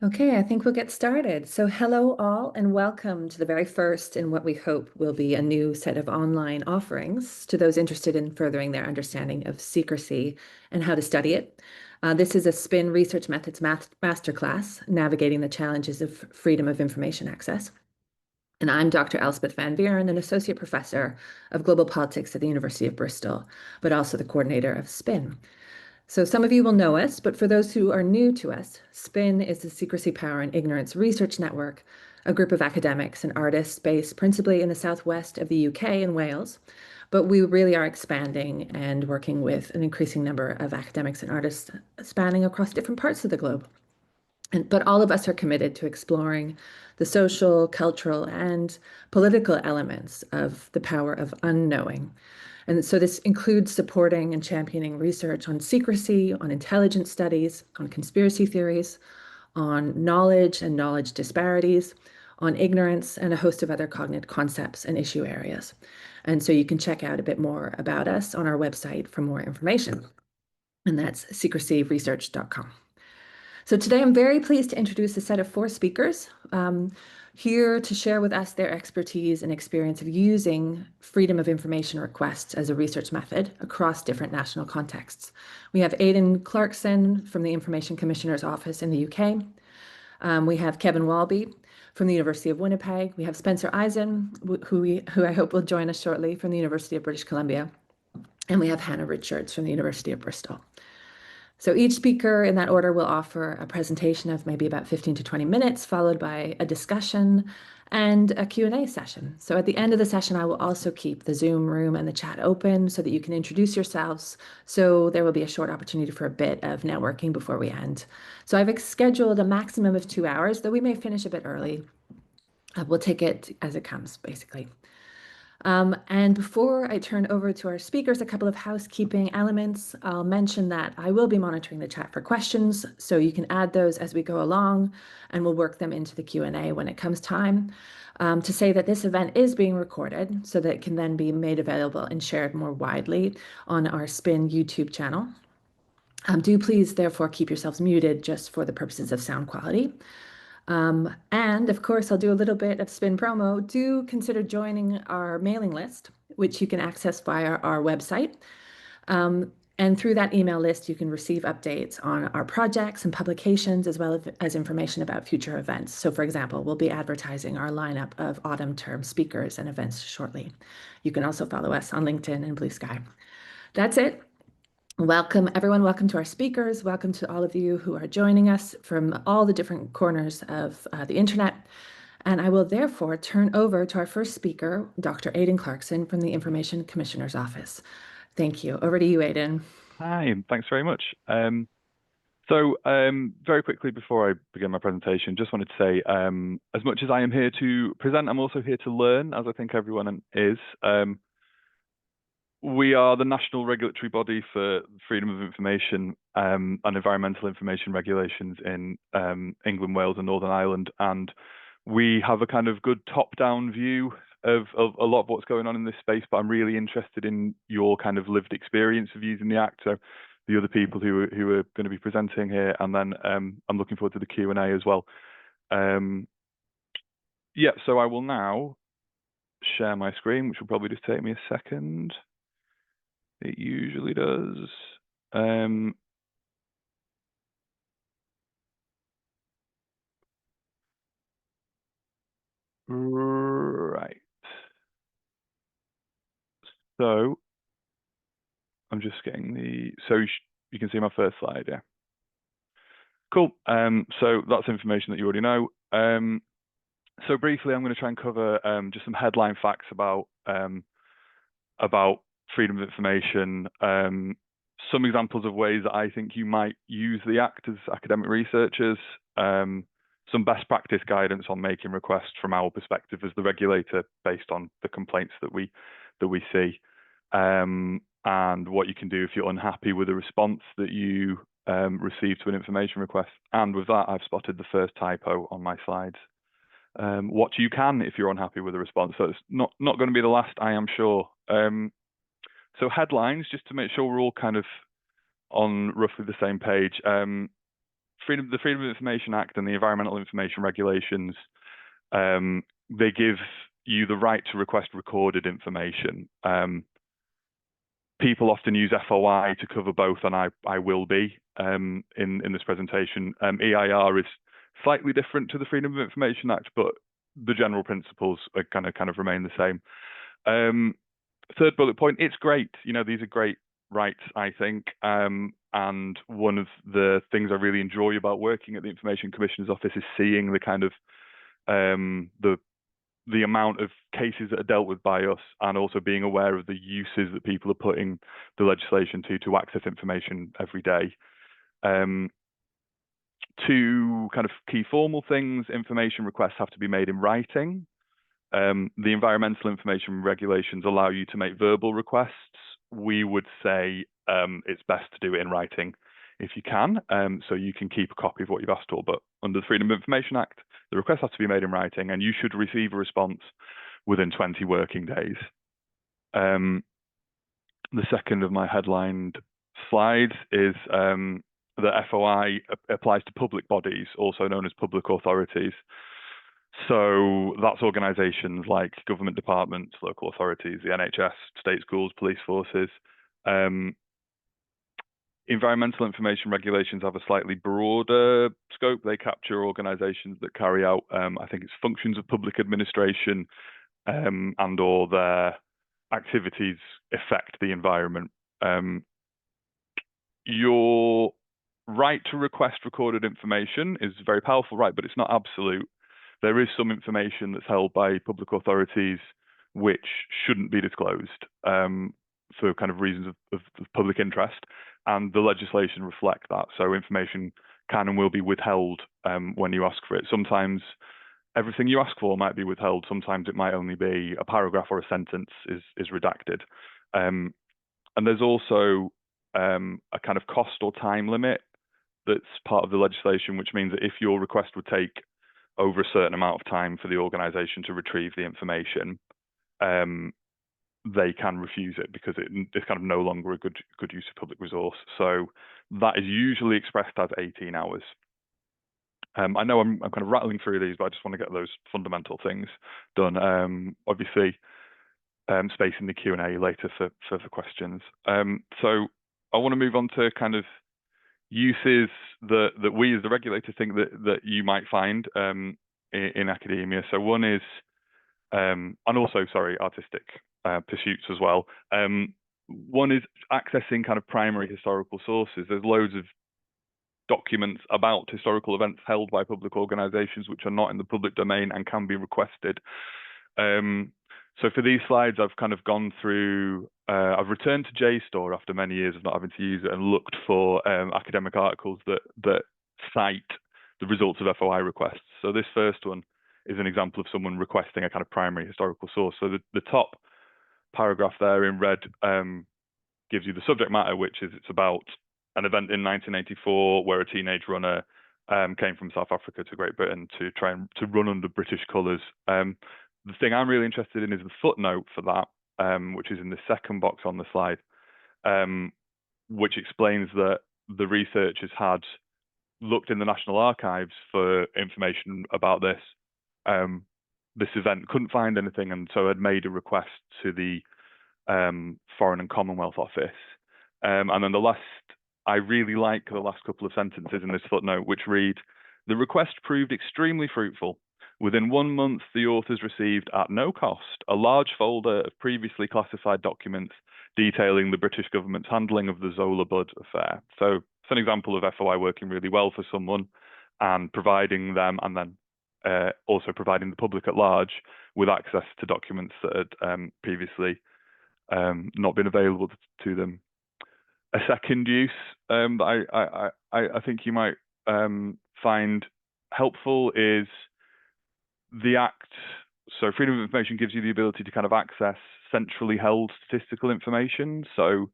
Okay, I think we'll get started. So, hello all, and welcome to the very first in what we hope will be a new set of online offerings to those interested in furthering their understanding of secrecy and how to study it. This is a SPIN Research Methods Masterclass, navigating the challenges of freedom of information access. And I'm Dr. Elspeth van Veeren, an associate professor of global politics at the University of Bristol, but also the coordinator of SPIN. So some of you will know us, but for those who are new to us, SPIN is the Secrecy, Power, and Ignorance Research Network, a group of academics and artists based principally in the southwest of the UK and Wales. But we really are expanding and working with an increasing number of academics and artists spanning across different parts of the globe. But all of us are committed to exploring the social, cultural, and political elements of the power of unknowing. And so this includes supporting and championing research on secrecy, on intelligence studies, on conspiracy theories, on knowledge and knowledge disparities, on ignorance, and a host of other cognitive concepts and issue areas. And so you can check out a bit more about us on our website for more information. And that's secrecyresearch.com. So today I'm very pleased to introduce a set of four speakers here to share with us their expertise and experience of using freedom of information requests as a research method across different national contexts. We have Aiden Clarkson from the Information Commissioner's Office in the UK. We have Kevin Walby from the University of Winnipeg. We have Spencer Eisen, who I hope will join us shortly, from the University of British Columbia. And we have Hannah Richards from the University of Bristol. So each speaker in that order will offer a presentation of maybe about 15 to 20 minutes, followed by a discussion and a Q&A session. So at the end of the session, I will also keep the Zoom room and the chat open so that you can introduce yourselves. So there will be a short opportunity for a bit of networking before we end. So I've scheduled a maximum of 2 hours, though we may finish a bit early. We'll take it as it comes, basically. And before I turn over to our speakers, a couple of housekeeping elements. I'll mention that I will be monitoring the chat for questions, so you can add those as we go along, and we'll work them into the Q&A when it comes time. To say that this event is being recorded so that it can then be made available and shared more widely on our SPIN YouTube channel. Do please, therefore, keep yourselves muted just for the purposes of sound quality. And of course, I'll do a little bit of SPIN promo. Do consider joining our mailing list, which you can access via our website. And through that email list, you can receive updates on our projects and publications, as well as information about future events. So for example, we'll be advertising our lineup of autumn term speakers and events shortly. You can also follow us on LinkedIn and Blue Sky. That's it. Welcome, everyone. Welcome to our speakers. Welcome to all of you who are joining us from all the different corners of the internet. And I will therefore turn over to our first speaker, Dr. Aiden Clarkson from the Information Commissioner's Office. Thank you. Over to you, Aiden. Hi, thanks very much. Very quickly before I begin my presentation, just wanted to say, as much as I am here to present, I'm also here to learn, as I think everyone is. We are the national regulatory body for freedom of information and environmental information regulations in England, Wales, and Northern Ireland, and we have a kind of good top-down view of a lot of what's going on in this space. But I'm really interested in your kind of lived experience of using the Act. So the other people who are going to be presenting here, and then I'm looking forward to the Q&A as well. Yeah, so I will now share my screen, which will probably just take me a second. It usually does. Right. So I'm just getting you can see my first slide, yeah. Cool. So that's information that you already know. So briefly, I'm going to try and cover just some headline facts about freedom of information, some examples of ways that I think you might use the Act as academic researchers, some best practice guidance on making requests from our perspective as the regulator based on the complaints that we see, and what you can do if you're unhappy with a response that you receive to an information request. And with that, I've spotted the first typo on my slides. What you can if you're unhappy with a response. So it's not going to be the last, I am sure. So headlines, just to make sure we're all kind of on roughly the same page. the Freedom of Information Act and the Environmental Information Regulations, they give you the right to request recorded information. People often use FOI to cover both, and I will be in this presentation. EIR is slightly different to the Freedom of Information Act, but the general principles are kind of remain the same. Third bullet point, it's great. You know, these are great rights, I think. And one of the things I really enjoy about working at the Information Commissioner's Office is seeing the kind of the amount of cases that are dealt with by us, and also being aware of the uses that people are putting the legislation to access information every day. Two kind of key formal things: information requests have to be made in writing. The environmental information regulations allow you to make verbal requests. We would say it's best to do it in writing if you can, so you can keep a copy of what you've asked for. But under the Freedom of Information Act, the request has to be made in writing, and you should receive a response within 20 working days. The second of my headlined slides is that FOI applies to public bodies, also known as public authorities. So that's organisations like government departments, local authorities, the NHS, state schools, police forces. Environmental information regulations have a slightly broader scope. They capture organisations that carry out, I think it's functions of public administration, and or their activities affect the environment. Your right to request recorded information is a very powerful right, but it's not absolute. There is some information that's held by public authorities which shouldn't be disclosed for kind of reasons of public interest, and the legislation reflect that. So information can and will be withheld when you ask for it. Sometimes everything you ask for might be withheld. Sometimes it might only be a paragraph or a sentence is redacted. And there's also a kind of cost or time limit that's part of the legislation, which means that if your request would take over a certain amount of time for the organisation to retrieve the information, they can refuse it because it's kind of no longer a good use of public resource. So that is usually expressed as 18 hours. I know I'm kind of rattling through these, but I just want to get those fundamental things done. Obviously, space in the Q&A later for further questions. So I want to move on to kind of uses that we as the regulator think that you might find in academia. So one is, and also, sorry, artistic pursuits as well. One is accessing kind of primary historical sources. There's loads of documents about historical events held by public organisations which are not in the public domain and can be requested. So for these slides, I've kind of gone through, I've returned to JSTOR after many years of not having to use it, and looked for academic articles that cite the results of FOI requests. So this first one is an example of someone requesting a kind of primary historical source. So the top paragraph there in red gives you the subject matter, which is it's about an event in 1984 where a teenage runner came from South Africa to Great Britain to try and to run under British colours. The thing I'm really interested in is the footnote for that, which is in the second box on the slide, which explains that the researchers had looked in the National Archives for information about this event, couldn't find anything, and so had made a request to the Foreign and Commonwealth Office. And then I really like the last couple of sentences in this footnote, which read, "The request proved extremely fruitful. Within 1 month, the authors received, at no cost, a large folder of previously classified documents detailing the British government's handling of the Zola Budd affair." So it's an example of FOI working really well for someone and providing them, and then also providing the public at large with access to documents that had previously not been available to them. A second use that I think you might find helpful is the Act. So freedom of information gives you the ability to kind of access centrally held statistical information. So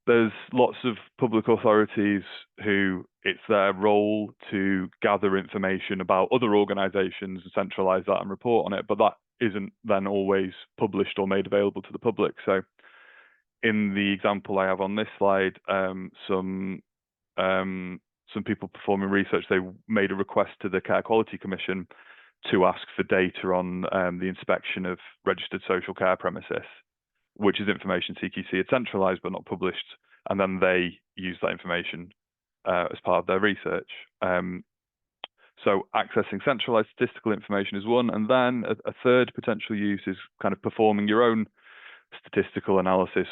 there's lots of public authorities who it's their role to gather information about other organisations and centralise that and report on it, but that isn't then always published or made available to the public. So in the example I have on this slide, some some people performing research, they made a request to the Care Quality Commission to ask for data on the inspection of registered social care premises, which is information CQC had centralised but not published, and then they used that information as part of their research. So accessing centralised statistical information is one, and then a third potential use is kind of performing your own statistical analysis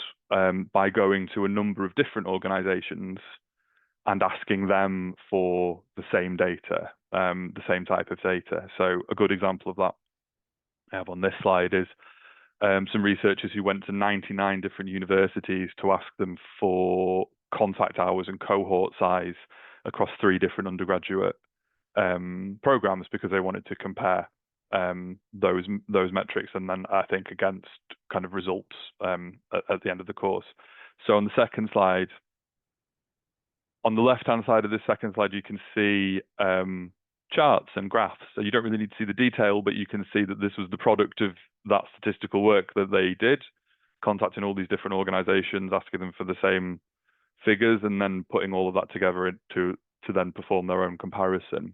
by going to a number of different organisations and asking them for the same data, the same type of data. So a good example of that I have on this slide is some researchers who went to 99 different universities to ask them for contact hours and cohort size across 3 different undergraduate programs, because they wanted to compare those metrics, and then I think against kind of results at the end of the course. So on the second slide, on the left-hand side of this second slide, you can see charts and graphs. So you don't really need to see the detail, but you can see that this was the product of that statistical work that they did, contacting all these different organizations, asking them for the same figures, and then putting all of that together to then perform their own comparison.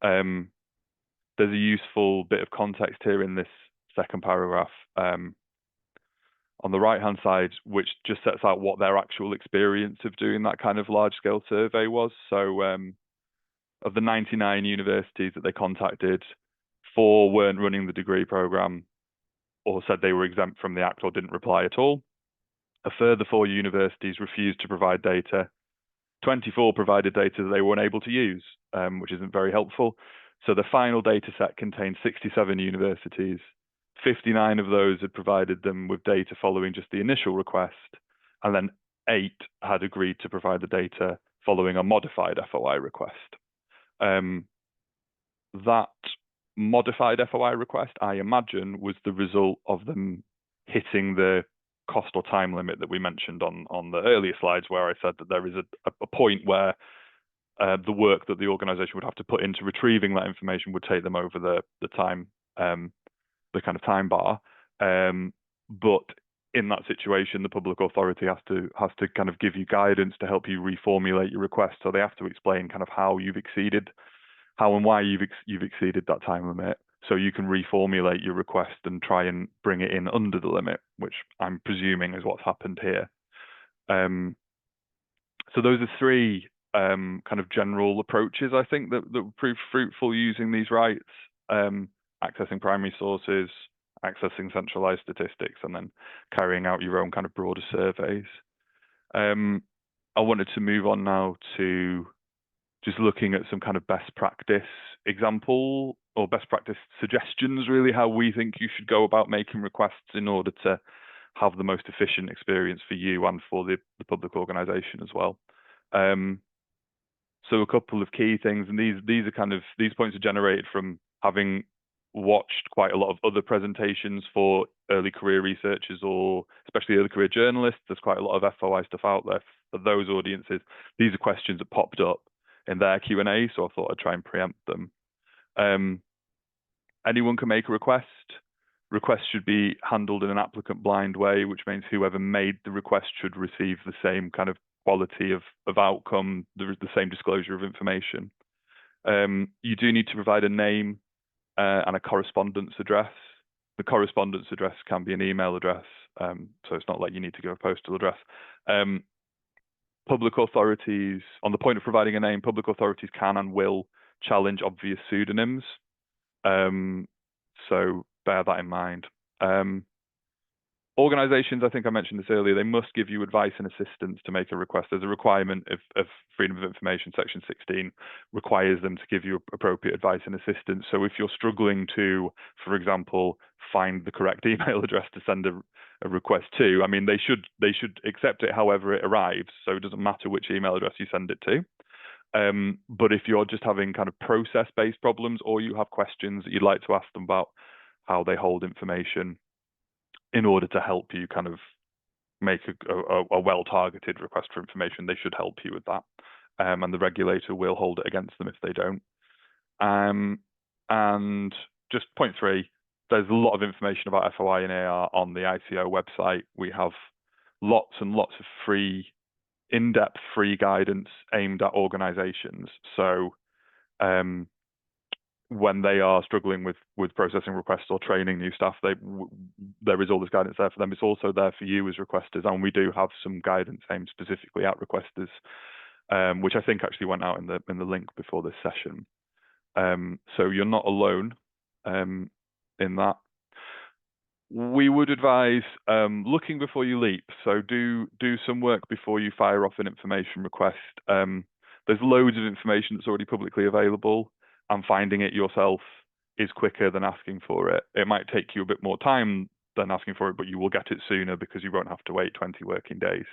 There's a useful bit of context here in this second paragraph on the right-hand side, which just sets out what their actual experience of doing that kind of large-scale survey was. So of the 99 universities that they contacted, 4 weren't running the degree program or said they were exempt from the Act or didn't reply at all. A further 4 universities refused to provide data. 24 provided data that they weren't able to use, which isn't very helpful. So the final data set contained 67 universities. 59 of those had provided them with data following just the initial request, and then 8 had agreed to provide the data following a modified FOI request. That modified FOI request, I imagine, was the result of them hitting the cost or time limit that we mentioned on the earlier slides, where I said that there is a point where the work that the organisation would have to put into retrieving that information would take them over the time, the kind of time bar. But in that situation, the public authority has to kind of give you guidance to help you reformulate your request. So they have to explain kind of how and why you've exceeded that time limit, so you can reformulate your request and try and bring it in under the limit, which I'm presuming is what's happened here. So those are 3 kind of general approaches, I think, that prove fruitful using these rights: accessing primary sources, accessing centralized statistics, and then carrying out your own kind of broader surveys. I wanted to move on now to just looking at some kind of best practice example or best practice suggestions, really, how we think you should go about making requests in order to have the most efficient experience for you and for the public organisation as well. So a couple of key things, and these points are generated from having watched quite a lot of other presentations for early career researchers, or especially early career journalists. There's quite a lot of FOI stuff out there for those audiences. These are questions that popped up in their Q&A, so I thought I'd try and preempt them. Anyone can make a request. Requests should be handled in an applicant blind way, which means whoever made the request should receive the same kind of quality of outcome, the same disclosure of information. You do need to provide a name and a correspondence address. The correspondence address can be an email address, so it's not like you need to give a postal address. Public authorities, on the point of providing a name, public authorities can and will challenge obvious pseudonyms. So bear that in mind. Organisations, I think I mentioned this earlier, they must give you advice and assistance to make a request. There's a requirement of Freedom of Information, Section 16 requires them to give you appropriate advice and assistance. So if you're struggling to, for example, find the correct email address to send a request to, I mean, they should accept it however it arrives. So it doesn't matter which email address you send it to. But if you're just having kind of process-based problems, or you have questions that you'd like to ask them about how they hold information, in order to help you kind of make a well-targeted request for information, they should help you with that. And the regulator will hold it against them if they don't. And just point 3, there's a lot of information about FOI and AR on the ICO website. We have lots and lots of free in-depth free guidance aimed at organizations. So when they are struggling with processing requests or training new staff, there is all this guidance there for them. It's also there for you as requesters, and we do have some guidance aimed specifically at requesters, which I think actually went out in the link before this session. So you're not alone in that. We would advise looking before you leap. So do some work before you fire off an information request. There's loads of information that's already publicly available, and finding it yourself is quicker than asking for it. It might take you a bit more time than asking for it, but you will get it sooner because you won't have to wait 20 working days.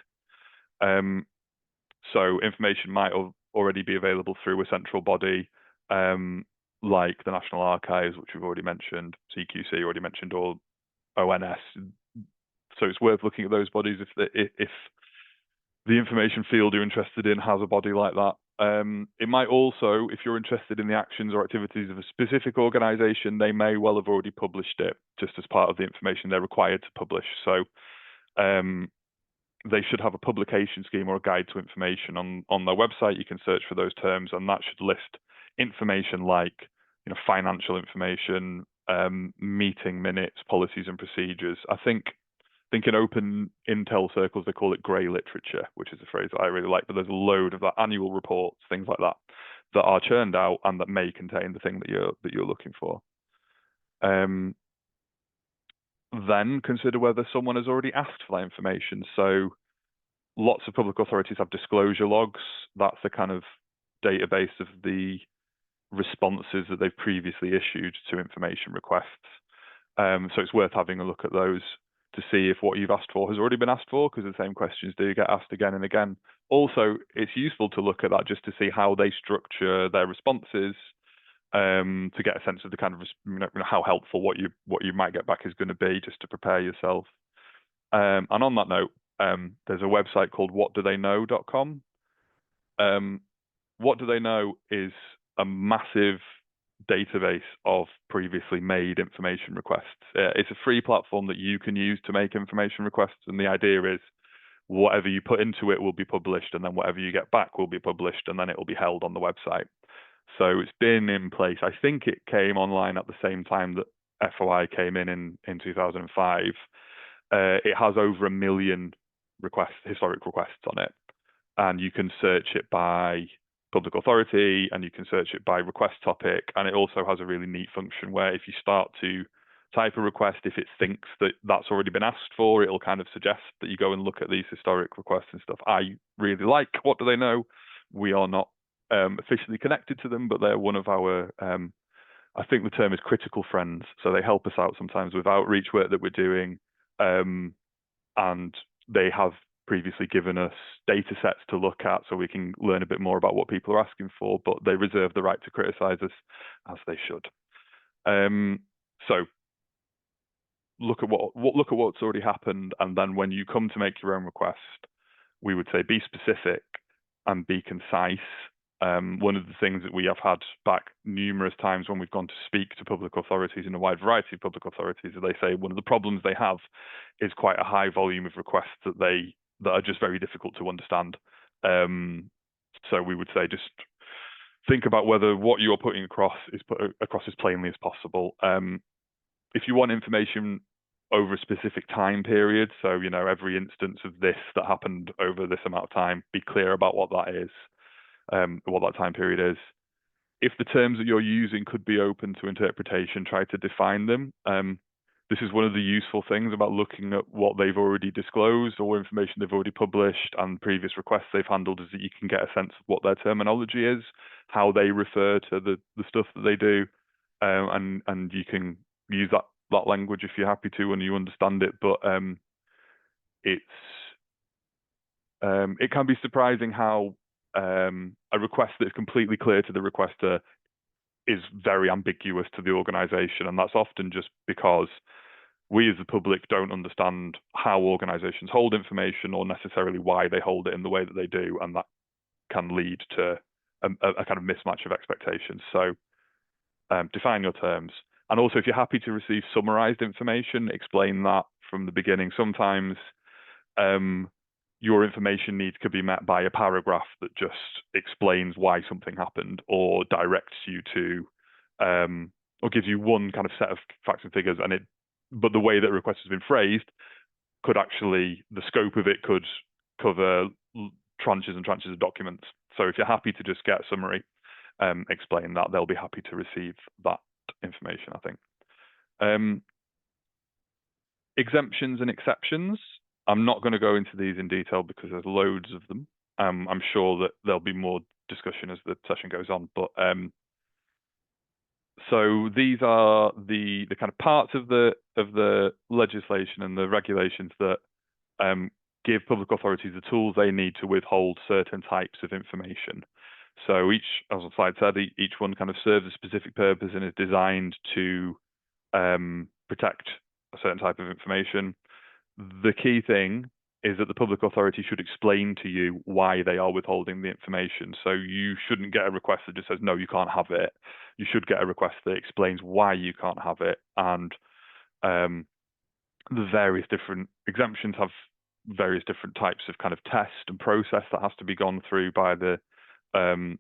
So information might already be available through a central body, like the National Archives, which we've already mentioned, CQC already mentioned, or ONS. So it's worth looking at those bodies if the information field you're interested in has a body like that. It might also, if you're interested in the actions or activities of a specific organisation, they may well have already published it just as part of the information they're required to publish. So they should have a publication scheme or a guide to information on their website. You can search for those terms, and that should list information like financial information, meeting minutes, policies and procedures. I think in open intel circles they call it grey literature, which is a phrase that I really like. But there's a load of that, annual reports, things like that, that are churned out and that may contain the thing that you're looking for. Then consider whether someone has already asked for that information. So lots of public authorities have disclosure logs. That's the kind of database of the responses that they've previously issued to information requests. So it's worth having a look at those to see if what you've asked for has already been asked for, because the same questions do get asked again and again. Also, it's useful to look at that just to see how they structure their responses, to get a sense of the kind of how helpful what you might get back is going to be, just to prepare yourself. And on that note, there's a website called whatdotheyknow.com. What Do They Know is a massive database of previously made information requests. It's a free platform that you can use to make information requests, and the idea is whatever you put into it will be published, and then whatever you get back will be published, and then it will be held on the website. So it's been in place. I think it came online at the same time that FOI came in 2005. It has over 1 million historic requests on it, and you can search it by public authority, and you can search it by request topic. And it also has a really neat function where if you start to type a request, if it thinks that that's already been asked for, it'll kind of suggest that you go and look at these historic requests and stuff. I really like What Do They Know. We are not officially connected to them, but they're one of our, I think the term is critical friends. So they help us out sometimes with outreach work that we're doing. And they have previously given us data sets to look at so we can learn a bit more about what people are asking for, but they reserve the right to criticize us, as they should. So look at what's already happened, and then when you come to make your own request, we would say be specific and be concise. One of the things that we have had back numerous times when we've gone to speak to public authorities in a wide variety of public authorities, they say one of the problems they have is quite a high volume of requests that are just very difficult to understand. So we would say just think about whether what you're putting across is put across as plainly as possible. If you want information over a specific time period, so every instance of this that happened over this amount of time, be clear about what that is. What that time period is. If the terms that you're using could be open to interpretation, try to define them. This is one of the useful things about looking at what they've already disclosed or information they've already published and previous requests they've handled, is that you can get a sense of what their terminology is, how they refer to the stuff that they do, and you can use that language if you're happy to and you understand it. But it can be surprising how a request that's completely clear to the requester is very ambiguous to the organisation, and that's often just because we as the public don't understand how organisations hold information or necessarily why they hold it in the way that they do, and that can lead to a kind of mismatch of expectations. So define your terms, and also if you're happy to receive summarised information, explain that from the beginning. Sometimes your information needs could be met by a paragraph that just explains why something happened, or directs you to, or gives you one kind of set of facts and figures, but the way that a request has been phrased could actually, the scope of it could cover tranches and tranches of documents. So if you're happy to just get a summary, explain that, they'll be happy to receive that information, I think. Exemptions and exceptions. I'm not going to go into these in detail because there's loads of them. I'm sure that there'll be more discussion as the session goes on, but so these are the kind of parts of the legislation and the regulations that give public authorities the tools they need to withhold certain types of information. So each, as the slide said, each one kind of serves a specific purpose and is designed to protect a certain type of information. The key thing is that the public authority should explain to you why they are withholding the information. So you shouldn't get a request that just says, no, you can't have it. You should get a request that explains why you can't have it. And the various different exemptions have various different types of kind of test and process that has to be gone through by the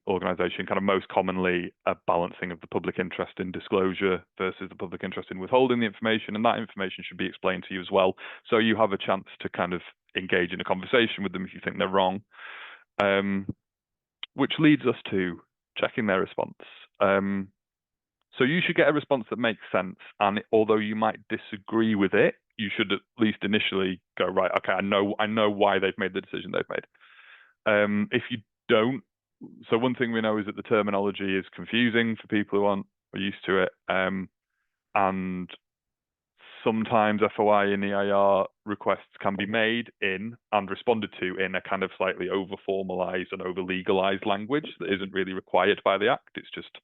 organization, kind of most commonly a balancing of the public interest in disclosure versus the public interest in withholding the information, and that information should be explained to you as well, so you have a chance to kind of engage in a conversation with them if you think they're wrong, which leads us to checking their response. So you should get a response that makes sense, and although you might disagree with it, you should at least initially go, right, okay, I know why they've made the decision they've made. If you don't, so one thing we know is that the terminology is confusing for people who are used to it, and sometimes FOI and EIR requests can be made in and responded to in a kind of slightly over-formalized and over-legalized language that isn't really required by the Act. It's just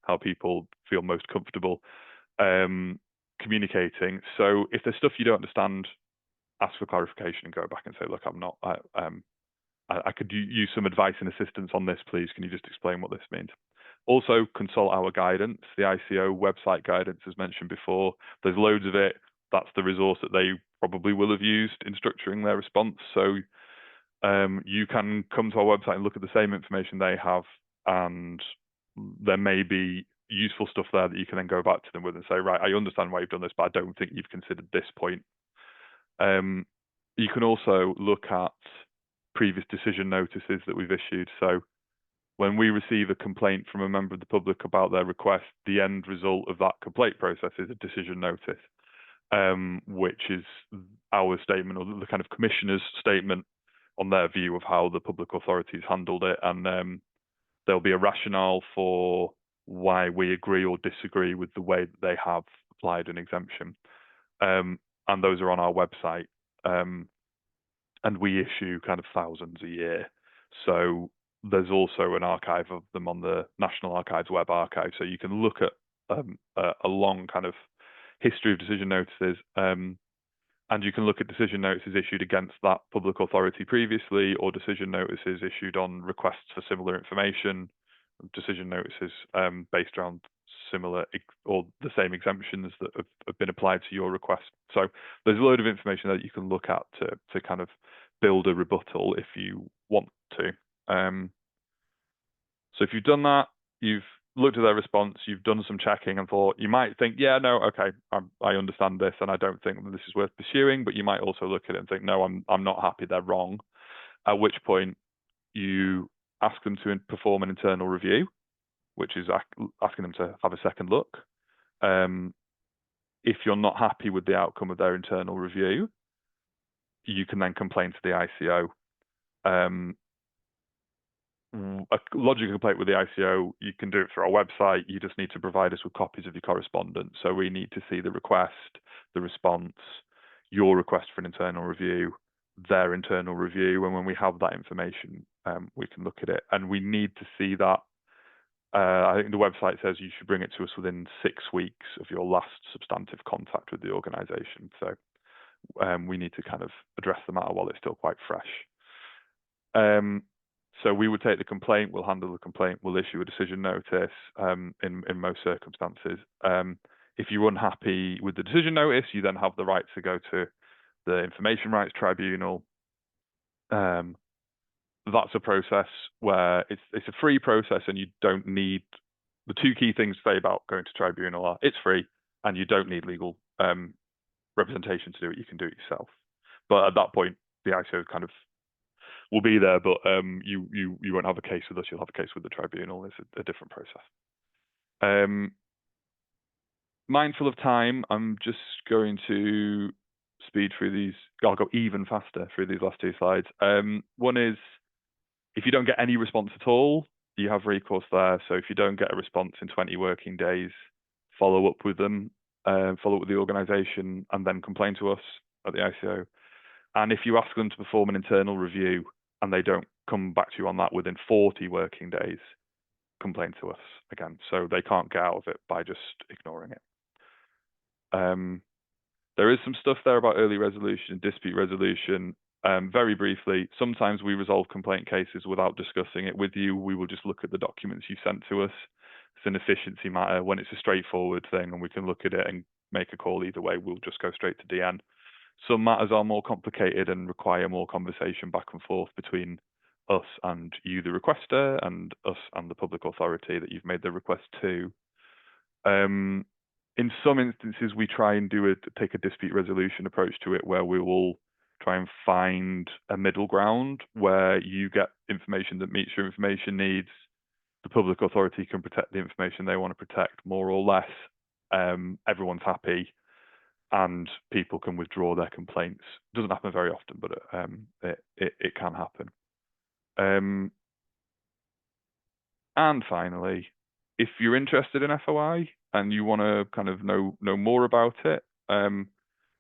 how people feel most comfortable communicating. So if there's stuff you don't understand, ask for clarification and go back and say, look, I could use some advice and assistance on this, please. Can you just explain what this means? Also, consult our guidance, the ICO website guidance, as mentioned before. There's loads of it. That's the resource that they probably will have used in structuring their response. So you can come to our website and look at the same information they have, and there may be useful stuff there that you can then go back to them with and say, right, I understand why you've done this, but I don't think you've considered this point. You can also look at previous decision notices that we've issued. So when we receive a complaint from a member of the public about their request, the end result of that complaint process is a decision notice, which is our statement, or the kind of commissioner's statement on their view of how the public authorities handled it. And there'll be a rationale for why we agree or disagree with the way that they have applied an exemption. And those are on our website. And we issue kind of thousands a year. So there's also an archive of them on the National Archives web archive. So you can look at a long kind of history of decision notices, and you can look at decision notices issued against that public authority previously, or decision notices issued on requests for similar information, decision notices based around similar or the same exemptions that have been applied to your request. So there's a load of information that you can look at to kind of build a rebuttal if you want to. So if you've done that, you've looked at their response, you've done some checking and thought, you might think, yeah, no, okay, I understand this and I don't think this is worth pursuing, but you might also look at it and think, no, I'm not happy, they're wrong. At which point you ask them to perform an internal review, which is asking them to have a second look. If you're not happy with the outcome of their internal review, you can then complain to the ICO. A logical complaint with the ICO, you can do it through our website. You just need to provide us with copies of your correspondence. So we need to see the request, the response, your request for an internal review, their internal review. And when we have that information, we can look at it. And we need to see that. I think the website says you should bring it to us within 6 weeks of your last substantive contact with the organisation. So we need to kind of address the matter while it's still quite fresh. So we would take the complaint, we'll handle the complaint, we'll issue a decision notice in most circumstances. If you're unhappy with the decision notice, you then have the right to go to the Information Rights Tribunal. that's a process where it's a free process, and you don't need the two key things to say about going to tribunal are it's free and you don't need legal representation to do it. You can do it yourself. But at that point, the ICO kind of will be there, but you won't have a case with us. You'll have a case with the tribunal. It's a different process. Mindful of time, I'm just going to speed through these. I'll go even faster through these last two slides. One is, if you don't get any response at all, you have recourse there. So if you don't get a response in 20 working days, follow up with them, follow up with the organisation, and then complain to us at the ICO. And if you ask them to perform an internal review and they don't come back to you on that within 40 working days, complain to us again. So they can't get out of it by just ignoring it. There is some stuff there about early resolution and dispute resolution. Very briefly, sometimes we resolve complaint cases without discussing it with you. We will just look at the documents you sent to us. It's an efficiency matter. When it's a straightforward thing and we can look at it and make a call either way, we'll just go straight to DN. Some matters are more complicated and require more conversation back and forth between us and you, the requester, and us and the public authority that you've made the request to. In some instances, we try and take a dispute resolution approach to it, where we will try and find a middle ground where you get information that meets your information needs. The public authority can protect the information they want to protect, more or less. Everyone's happy, and people can withdraw their complaints. It doesn't happen very often, but it can happen. And finally, if you're interested in FOI and you want to kind of know more about it,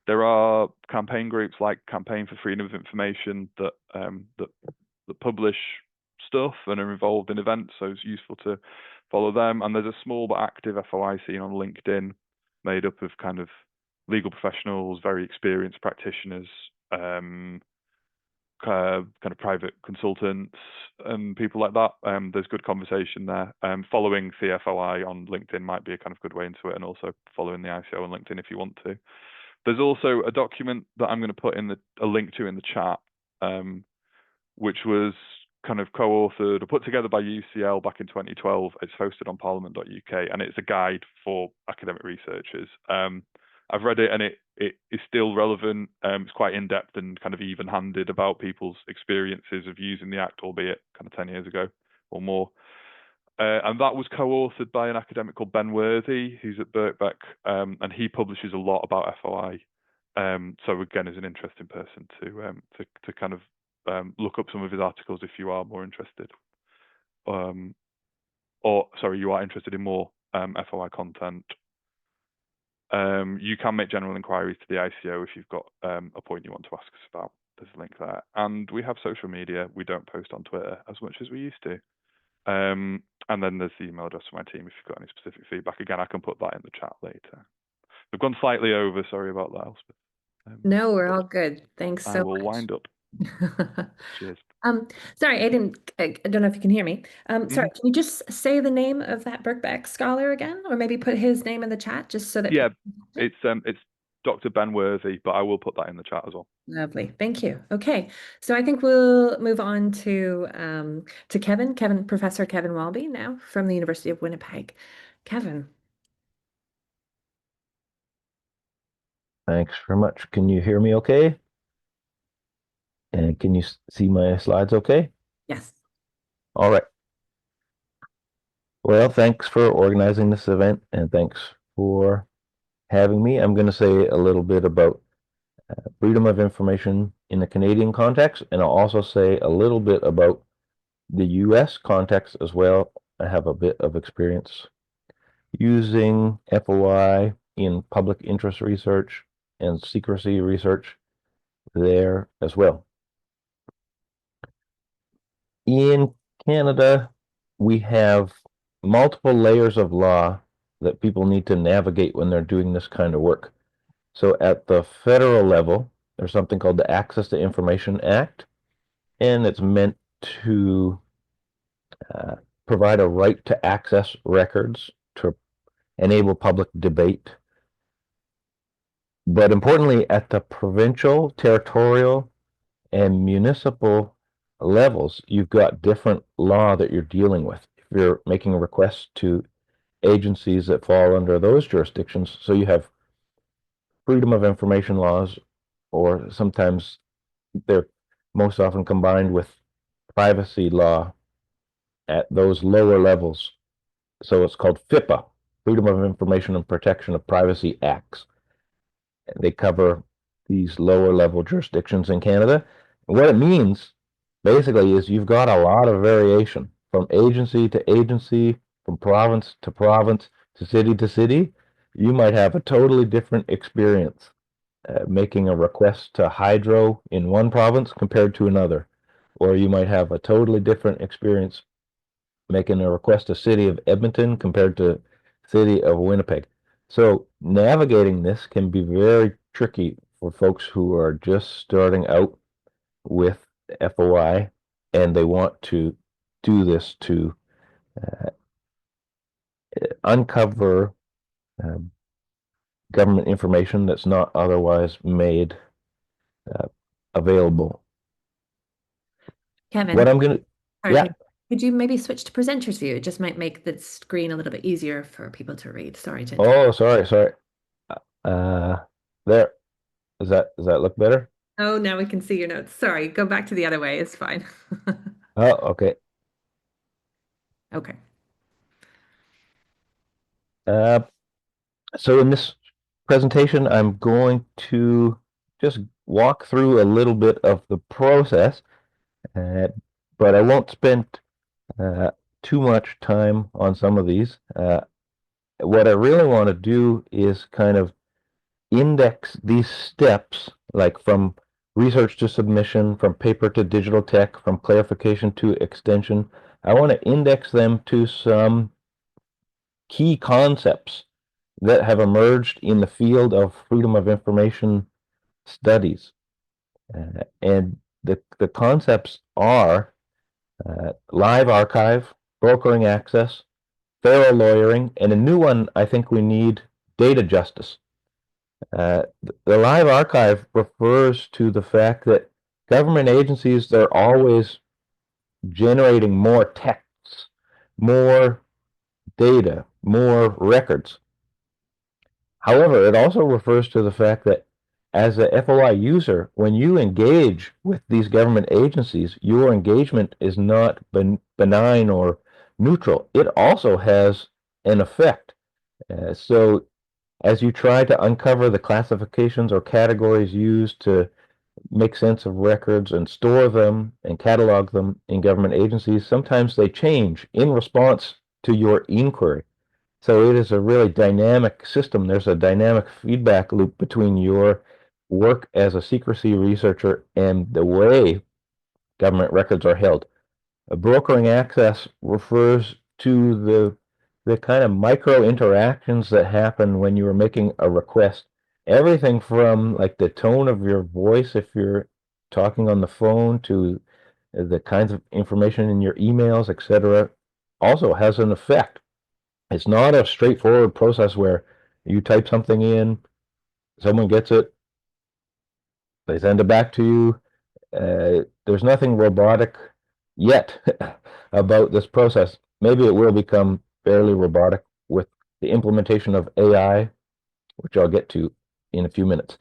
there are campaign groups like Campaign for Freedom of Information that publish stuff and are involved in events, so it's useful to follow them. And there's a small but active FOI scene on LinkedIn, made up of kind of legal professionals, very experienced practitioners, kind of private consultants and people like that. There's good conversation there. Following CFOI on LinkedIn might be a kind of good way into it, and also following the ICO on LinkedIn if you want to. There's also a document that I'm going to put in a link to in the chat, which was kind of co-authored or put together by UCL back in 2012. It's hosted on parliament.uk, and it's a guide for academic researchers. I've read it, and it is still relevant. It's quite in-depth and kind of even-handed about people's experiences of using the Act, albeit kind of 10 years ago or more. And that was co-authored by an academic called Ben Worthy, who's at Birkbeck, and he publishes a lot about FOI. So again, is an interesting person to kind of look up some of his articles if you are more interested. Or sorry, you are interested in more FOI content. You can make general inquiries to the ICO if you've got a point you want to ask us about. There's a link there. And we have social media. We don't post on Twitter as much as we used to. And then there's the email address for my team if you've got any specific feedback. Again, I can put that in the chat later. We've gone slightly over. Sorry about that, Elspeth. No, we're all good. Thanks so much. I will wind up. Cheers. Sorry, Aiden, I don't know if you can hear me. Sorry, can you just say the name of that Birkbeck scholar again, or maybe put his name in the chat just so that it's Dr. Ben Worthy, but I will put that in the chat as well. Lovely, thank you. Okay, so I think we'll move on to Professor Kevin Walby now from the University of Winnipeg. Kevin. Thanks very much. Can you hear me okay? And can you see my slides okay? Yes. All right. Well, thanks for organizing this event, and thanks for having me. I'm going to say a little bit about freedom of information in the Canadian context, and I'll also say a little bit about the US context as well. I have a bit of experience using FOI in public interest research and secrecy research there as well. In Canada, we have multiple layers of law that people need to navigate when they're doing this kind of work. So at the federal level, there's something called the Access to Information Act, and it's meant to provide a right to access records to enable public debate. But importantly, at the provincial, territorial, and municipal levels, you've got different law that you're dealing with. If you're making a request to agencies that fall under those jurisdictions, so you have freedom of information laws, or sometimes they're most often combined with privacy law at those lower levels. So it's called FIPA, Freedom of Information and Protection of Privacy Acts. They cover these lower level jurisdictions in Canada. And what it means basically is you've got a lot of variation from agency to agency, from province to city to city. You might have a totally different experience making a request to hydro in one province compared to another, or you might have a totally different experience making a request to City of Edmonton compared to City of Winnipeg. So navigating this can be very tricky for folks who are just starting out with FOI and they want to do this to uncover government information that's not otherwise made available. Kevin, What I'm going to, yeah. Could you maybe switch to presenter's view? It just might make the screen a little bit easier for people to read. Sorry to interrupt. Oh, sorry. There. Does that look better? Oh, now we can see your notes. Sorry, go back to the other way. It's fine. Oh, okay. Okay. So in this presentation, I'm going to just walk through a little bit of the process, but I won't spend too much time on some of these. What I really want to do is kind of index these steps, like from research to submission, from paper to digital tech, from clarification to extension. I want to index them to some key concepts that have emerged in the field of freedom of information studies. And the concepts are live archive, brokering access, feral lawyering, and a new one I think we need, data justice. The live archive refers to the fact that government agencies, they're always generating more texts, more data, more records. However, it also refers to the fact that as a FOI user, when you engage with these government agencies, your engagement is not benign or neutral. It also has an effect. So as you try to uncover the classifications or categories used to make sense of records and store them and catalog them in government agencies, sometimes they change in response to your inquiry. So it is a really dynamic system. There's a dynamic feedback loop between your work as a secrecy researcher and the way government records are held. Brokering access refers to the kind of micro interactions that happen when you are making a request. Everything from like the tone of your voice if you're talking on the phone to the kinds of information in your emails, etc., also has an effect. It's not a straightforward process where you type something in, someone gets it, they send it back to you. There's nothing robotic yet about this process. Maybe it will become fairly robotic with the implementation of AI, which I'll get to in a few minutes.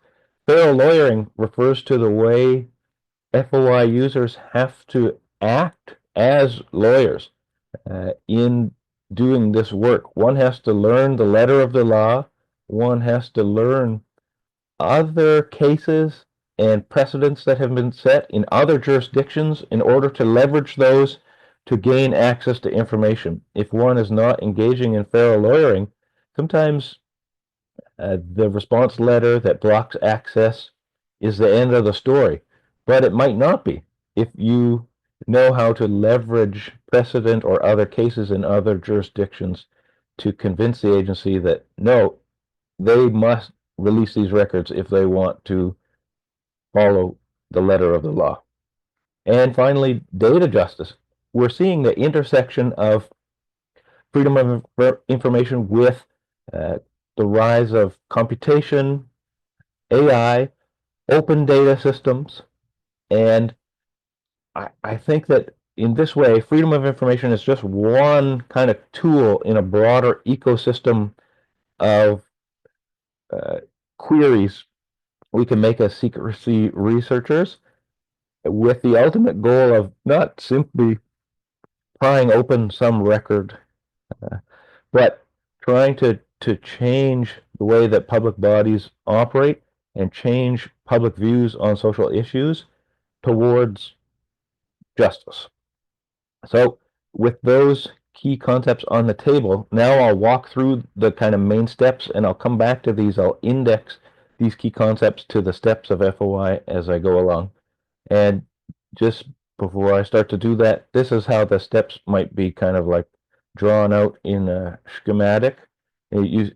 Feral lawyering refers to the way FOI users have to act as lawyers in doing this work. One has to learn the letter of the law. One has to learn other cases and precedents that have been set in other jurisdictions in order to leverage those to gain access to information. If one is not engaging in feral lawyering, sometimes the response letter that blocks access is the end of the story, but it might not be if you know how to leverage precedent or other cases in other jurisdictions to convince the agency that no, they must release these records if they want to follow the letter of the law. And finally, data justice. We're seeing the intersection of freedom of information with the rise of computation, AI, open data systems, And I think that in this way, freedom of information is just one kind of tool in a broader ecosystem of queries we can make as secrecy researchers, with the ultimate goal of not simply prying open some record, but trying to change the way that public bodies operate and change public views on social issues towards justice. So with those key concepts on the table, now I'll walk through the kind of main steps, and I'll come back to these. I'll index these key concepts to the steps of FOI as I go along. And just before I start to do that, this is how the steps might be kind of like drawn out in a schematic. You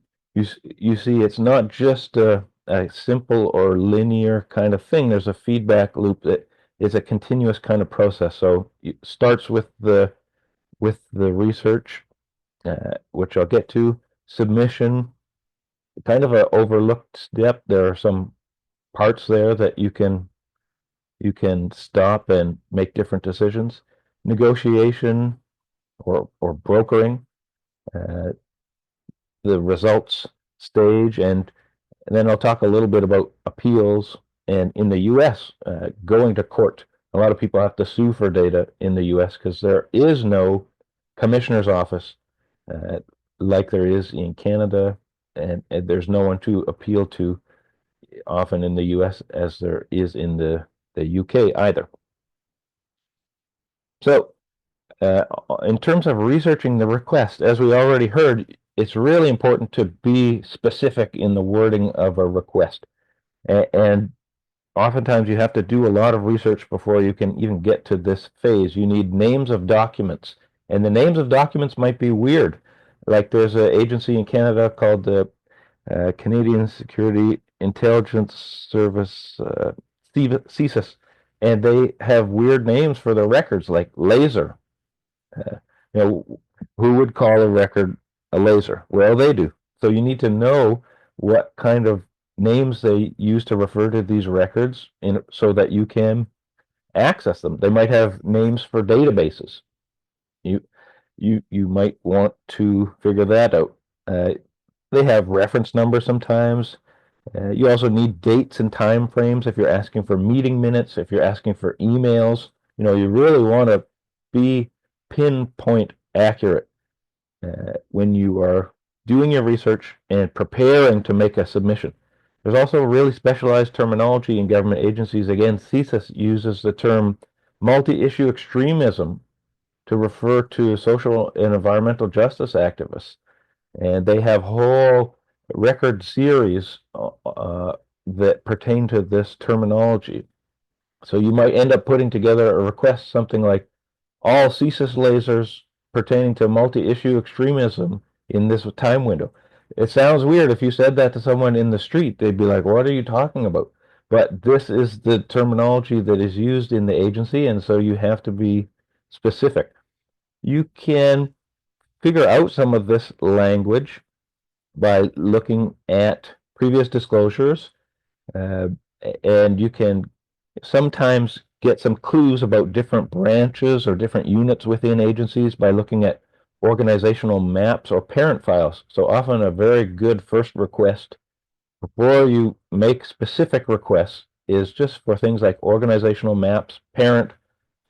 see, it's not just a simple or linear kind of thing. There's a feedback loop that is a continuous kind of process. So it starts with the research, which I'll get to, submission, kind of an overlooked step. There are some parts there that you can stop and make different decisions. Negotiation or brokering, the results stage, and then I'll talk a little bit about appeals. And in the US, going to court. A lot of people have to sue for data in the US because there is no commissioner's office like there is in Canada, and there's no one to appeal to often in the US as there is in the UK either. So in terms of researching the request, as we already heard, it's really important to be specific in the wording of a request. And oftentimes you have to do a lot of research before you can even get to this phase. You need names of documents, and the names of documents might be weird. Like there's an agency in Canada called the Canadian Security Intelligence Service, CSIS, and they have weird names for their records, like laser. Who would call a record a laser? Well, they do. So you need to know what kind of names they use to refer to these records so that you can access them. They might have names for databases. You might want to figure that out. They have reference numbers sometimes. You also need dates and time frames if you're asking for meeting minutes, if you're asking for emails. You really want to be pinpoint accurate when you are doing your research and preparing to make a submission. There's also really specialized terminology in government agencies. Again, CSIS uses the term multi-issue extremism to refer to social and environmental justice activists. And they have whole record series that pertain to this terminology. So you might end up putting together a request something like all CSIS lasers pertaining to multi-issue extremism in this time window. It sounds weird if you said that to someone in the street. They'd be like, what are you talking about? But this is the terminology that is used in the agency, and so you have to be specific. You can figure out some of this language by looking at previous disclosures, and you can sometimes get some clues about different branches or different units within agencies by looking at organizational maps or parent files. So often a very good first request before you make specific requests is just for things like organizational maps, parent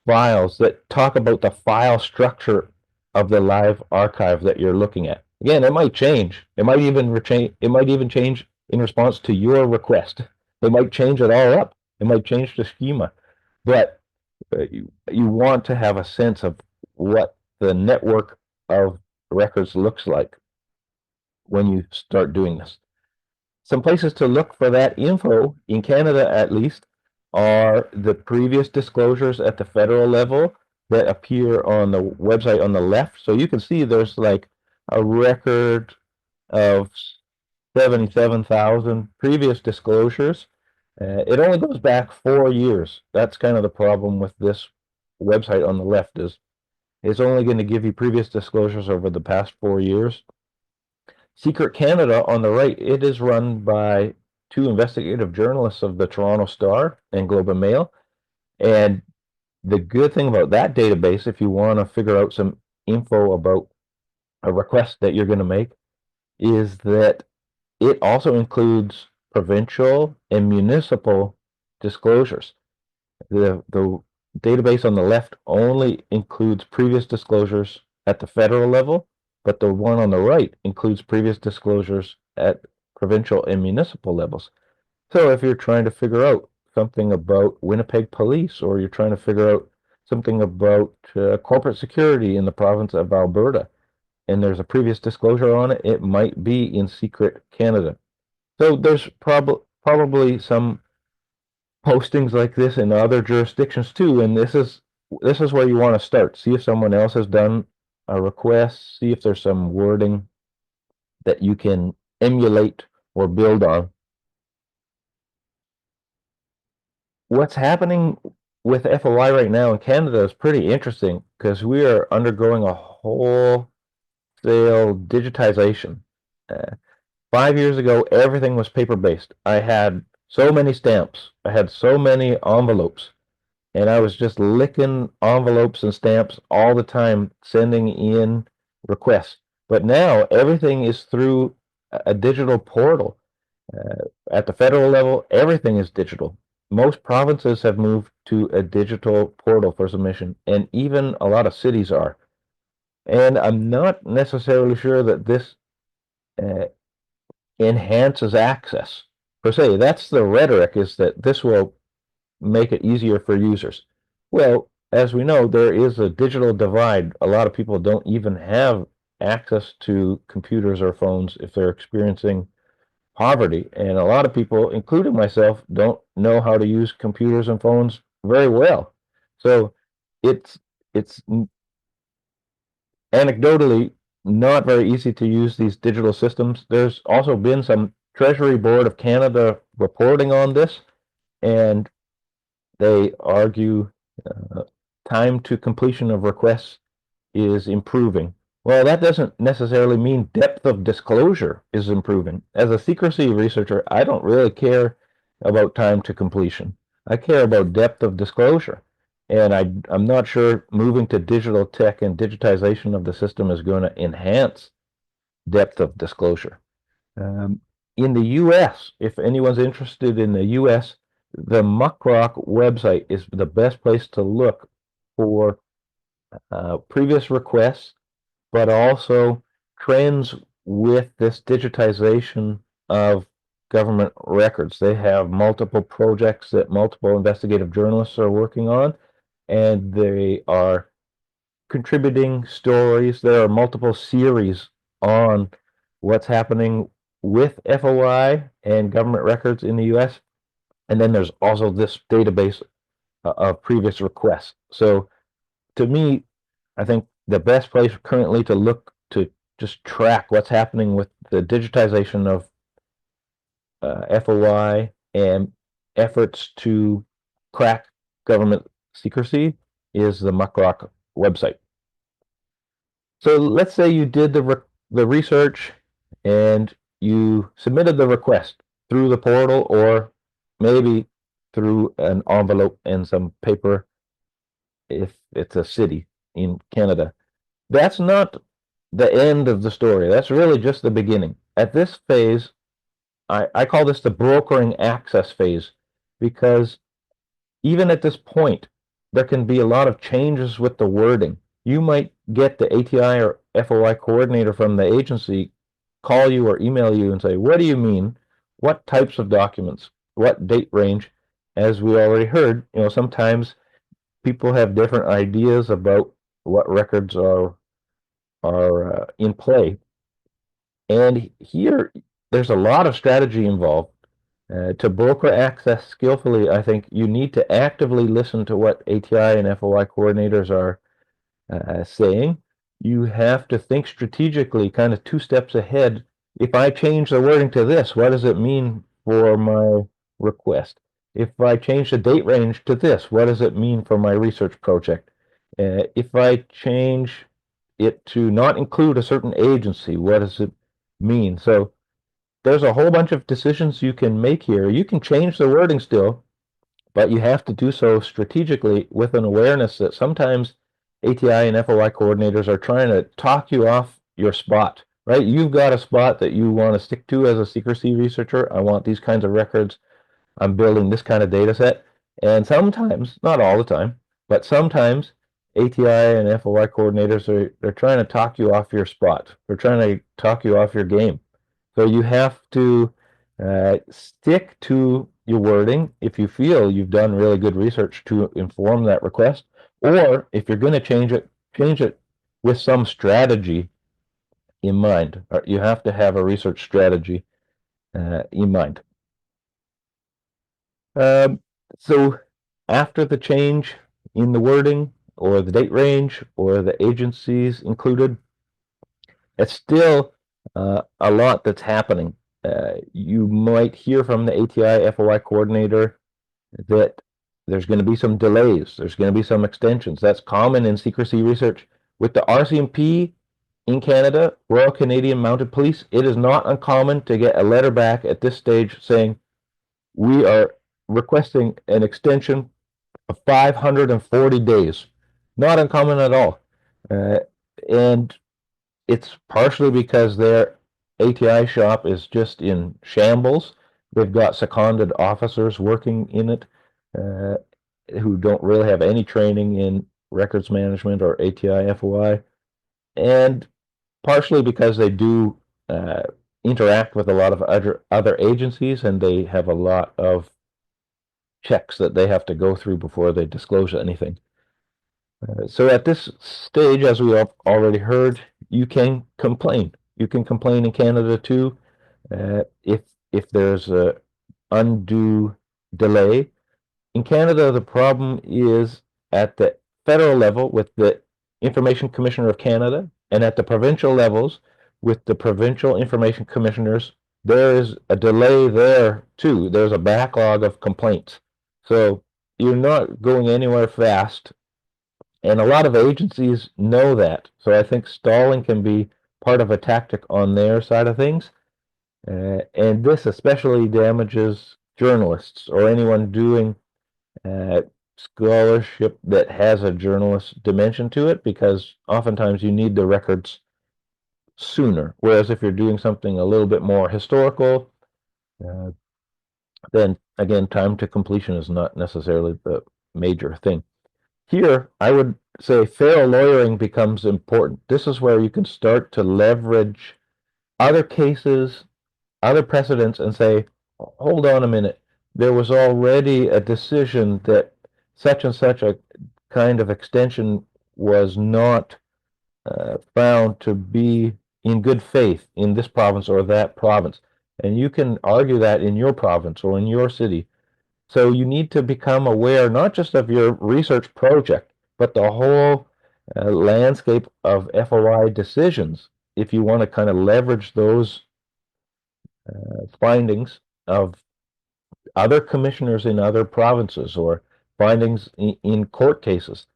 files that talk about the file structure of the live archive that you're looking at. Again, it might change. It might even change in response to your request. They might change it all up. It might change the schema. But you want to have a sense of what the network of records looks like when you start doing this. Some places to look for that info, in Canada at least, are the previous disclosures at the federal level that appear on the website on the left. So you can see there's like a record of 77,000 previous disclosures. It only goes back 4 years. That's kind of the problem with this website on the left, is it's only going to give you previous disclosures over the past 4 years. Secret Canada on the right, it is run by two investigative journalists of the Toronto Star and Globe and Mail. And the good thing about that database, if you want to figure out some info about a request that you're going to make, is that it also includes provincial and municipal disclosures. The database on the left only includes previous disclosures at the federal level, but the one on the right includes previous disclosures at provincial and municipal levels. So if you're trying to figure out something about Winnipeg police, or you're trying to figure out something about corporate security in the province of Alberta, and there's a previous disclosure on it, it might be in Secret Canada. So there's probably some postings like this in other jurisdictions too, and this is where you want to start. See if someone else has done a request, see if there's some wording that you can emulate or build on. What's happening with FOI right now in Canada is pretty interesting because we are undergoing a wholesale digitization. 5 years ago, everything was paper-based. I had so many stamps, I had so many envelopes, and I was just licking envelopes and stamps all the time, sending in requests. But now everything is through a digital portal. At the federal level, everything is digital. Most provinces have moved to a digital portal for submission, and even a lot of cities are. And I'm not necessarily sure that this uh, enhances access per se. That's the rhetoric, is that this will make it easier for users. Well, as we know, there is a digital divide. A lot of people don't even have access to computers or phones if they're experiencing poverty. And a lot of people, including myself, don't know how to use computers and phones very well. So it's anecdotally not very easy to use these digital systems. There's also been some Treasury Board of Canada reporting on this, and they argue time to completion of requests is improving. Well, that doesn't necessarily mean depth of disclosure is improving. As a secrecy researcher, I don't really care about time to completion. I care about depth of disclosure. And I'm not sure moving to digital tech and digitization of the system is going to enhance depth of disclosure. In the US, if anyone's interested in the US, the Muckrock website is the best place to look for previous requests, but also trends with this digitization of government records. They have multiple projects that multiple investigative journalists are working on, and they are contributing stories. There are multiple series on what's happening with FOI and government records in the US. And then there's also this database of previous requests. So to me, I think the best place currently to look to just track what's happening with the digitization of FOI and efforts to crack government secrecy is the Muckrock website. So let's say you did the research and you submitted the request through the portal, or maybe through an envelope and some paper if it's a city in Canada. That's not the end of the story. That's really just the beginning. At this phase, I call this the brokering access phase, because even at this point, there can be a lot of changes with the wording. You might get the ATI or FOI coordinator from the agency call you or email you and say, what do you mean? What types of documents? What date range? As we already heard, sometimes people have different ideas about what records are in play. And here, there's a lot of strategy involved. To broker access skillfully, I think you need to actively listen to what ATI and FOI coordinators are saying. You have to think strategically, kind of 2 steps ahead. If I change the wording to this, what does it mean for my request? If I change the date range to this, what does it mean for my research project? If I change it to not include a certain agency, what does it mean? So there's a whole bunch of decisions you can make here. You can change the wording still, but you have to do so strategically with an awareness that sometimes ATI and FOI coordinators are trying to talk you off your spot, right? You've got a spot that you want to stick to as a secrecy researcher. I want these kinds of records. I'm building this kind of data set. And sometimes, not all the time, but sometimes ATI and FOI coordinators they're trying to talk you off your spot. They're trying to talk you off your game. So you have to stick to your wording if you feel you've done really good research to inform that request, or if you're going to change it with some strategy in mind. You have to have a research strategy in mind. So after the change in the wording or the date range or the agencies included, it's still a lot that's happening. You might hear from the ATI FOI coordinator that there's going to be some delays. There's going to be some extensions. That's common in secrecy research. With the RCMP in Canada, Royal Canadian Mounted Police, it is not uncommon to get a letter back at this stage saying, we are requesting an extension of 540 days. Not uncommon at all. And it's partially because their ATI shop is just in shambles. They've got seconded officers working in it who don't really have any training in records management or ATI FOI, and partially because they do interact with a lot of other agencies, and they have a lot of checks that they have to go through before they disclose anything. So at this stage, as we have already heard, you can complain. You can complain in Canada too if there's a undue delay. In Canada, the problem is at the federal level with the Information Commissioner of Canada, and at the provincial levels with the provincial information commissioners. There is a delay there too. There's a backlog of complaints. So you're not going anywhere fast. And a lot of agencies know that. So I think stalling can be part of a tactic on their side of things. And this especially damages journalists or anyone doing scholarship that has a journalist dimension to it, because oftentimes you need the records sooner. Whereas if you're doing something a little bit more historical, then again, time to completion is not necessarily the major thing. Here, I would say fair lawyering becomes important. This is where you can start to leverage other cases, other precedents, and say, hold on a minute, there was already a decision that such and such a kind of extension was not found to be in good faith in this province or that province. And you can argue that in your province or in your city. So you need to become aware not just of your research project, but the whole landscape of FOI decisions, if you want to kind of leverage those findings of other commissioners in other provinces or findings in court cases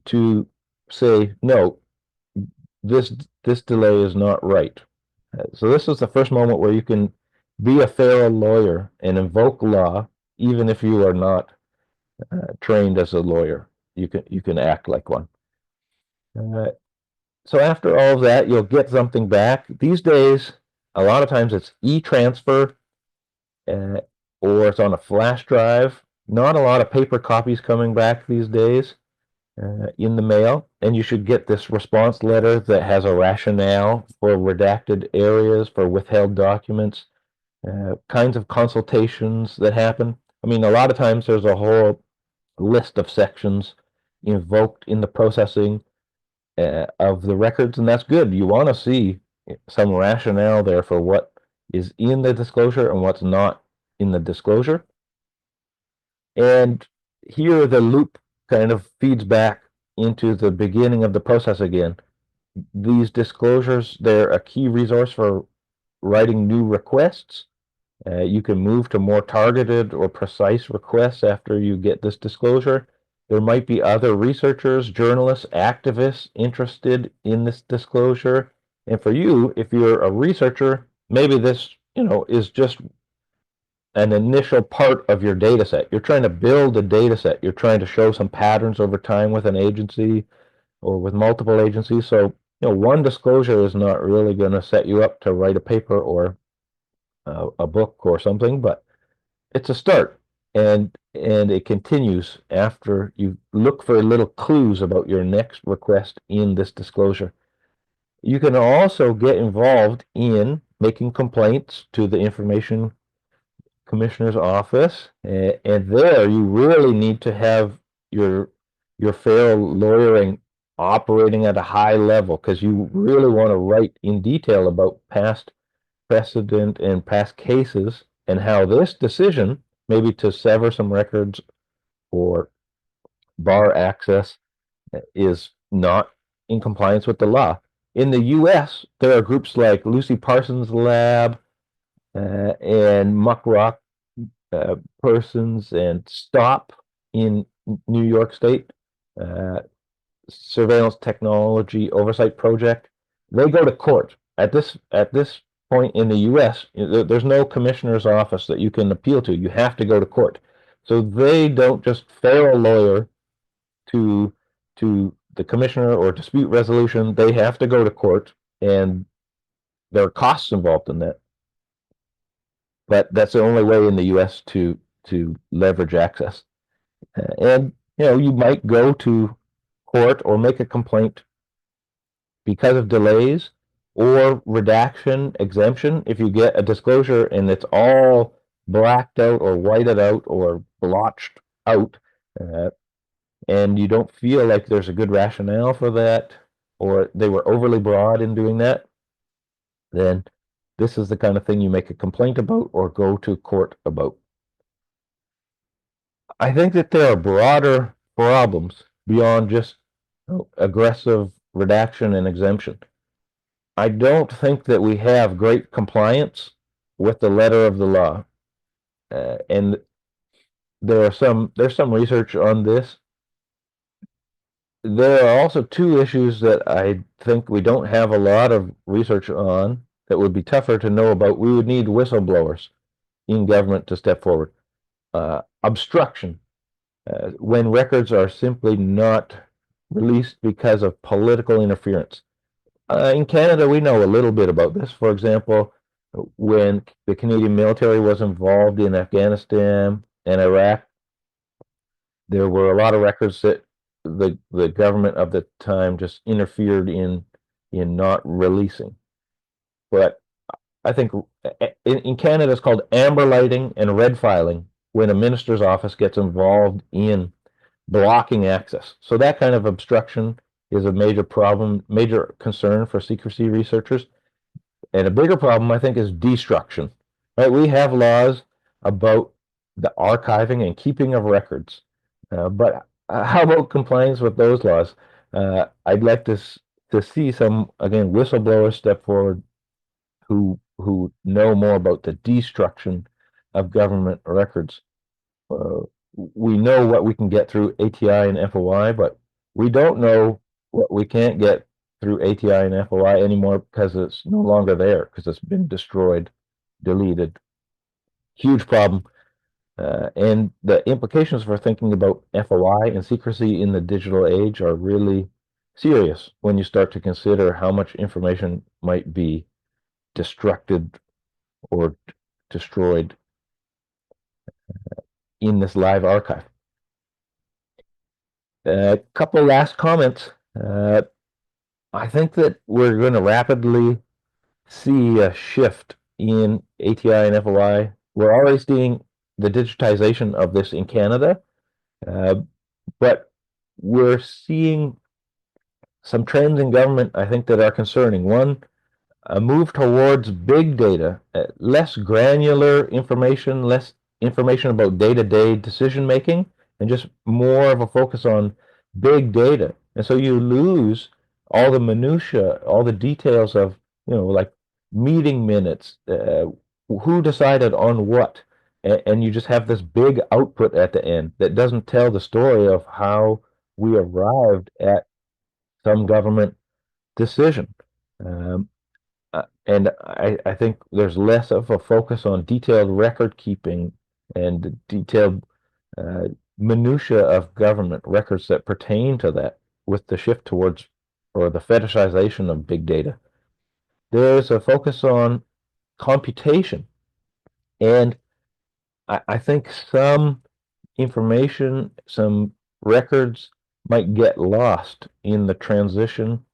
to say, no, this delay is not right. So this is the first moment where you can be a fair lawyer and invoke law, even if you are not trained as a lawyer. You can act like one. So after all of that, you'll get something back. These days, a lot of times it's e-transfer or it's on a flash drive. Not a lot of paper copies coming back these days in the mail. And you should get this response letter that has a rationale for redacted areas, for withheld documents, kinds of consultations that happen. I mean, a lot of times there's a whole list of sections invoked in the processing of the records, and that's good. You want to see some rationale there for what is in the disclosure and what's not in the disclosure. And here the loop kind of feeds back into the beginning of the process again. These disclosures, they're a key resource for writing new requests. You can move to more targeted or precise requests after you get this disclosure. There might be other researchers, journalists, activists interested in this disclosure. And for you, if you're a researcher, maybe this, is just an initial part of your data set. You're trying to build a data set. You're trying to show some patterns over time with an agency or with multiple agencies. So, one disclosure is not really going to set you up to write a paper or a book or something, but it's a start. And it continues after you look for little clues about your next request in this disclosure. You can also get involved in making complaints to the Information Commissioner's office, and there you really need to have your fair lawyering operating at a high level, because you really want to write in detail about past precedent and past cases and how this decision, maybe to sever some records or bar access, is not in compliance with the law. In the US, there are groups like Lucy Parsons Lab and Muckrock Persons and STOP in New York State, Surveillance Technology Oversight Project. They go to court. At this point in the US, there's no commissioner's office that you can appeal to. You have to go to court. So they don't just fail a lawyer to the commissioner or dispute resolution. They have to go to court, and there are costs involved in that. But that's the only way in the US to leverage access. And you might go to court or make a complaint because of delays or redaction, exemption. If you get a disclosure and it's all blacked out or whited out or blotched out, and you don't feel like there's a good rationale for that, or they were overly broad in doing that, then this is the kind of thing you make a complaint about or go to court about. I think that there are broader problems beyond just aggressive redaction and exemption. I don't think that we have great compliance with the letter of the law, and there's some research on this. There are also two issues that I think we don't have a lot of research on that would be tougher to know about. We would need whistleblowers in government to step forward. Obstruction, when records are simply not released because of political interference. In Canada, we know a little bit about this. For example, when the Canadian military was involved in Afghanistan and Iraq, there were a lot of records that the government of the time just interfered in not releasing. But I think in Canada it's called amber lighting and red filing, when a minister's office gets involved in blocking access. So that kind of obstruction is a major problem, major concern for secrecy researchers. And a bigger problem, I think, is destruction. Right? We have laws about the archiving and keeping of records, but how about compliance with those laws? I'd like to see some, again, whistleblowers step forward who know more about the destruction of government records. We know what we can get through ATI and FOI, but we don't know what we can't get through ATI and FOI anymore, because it's no longer there, because it's been destroyed, deleted. Huge problem. And the implications for thinking about FOI and secrecy in the digital age are really serious when you start to consider how much information might be destructed or destroyed in this live archive. A couple last comments. I think that we're going to rapidly see a shift in ATI and FOI. We're already seeing the digitization of this in Canada, but we're seeing some trends in government, I think, that are concerning. One, a move towards big data, less granular information, less information about day-to-day decision making, and just more of a focus on big data. And so you lose all the minutia, all the details of, like meeting minutes, who decided on what, and you just have this big output at the end that doesn't tell the story of how we arrived at some government decision. and I think there's less of a focus on detailed record keeping and detailed minutia of government records that pertain to that with the shift towards or the fetishization of big data. There's a focus on computation, and I think some information, some records might get lost in the transition.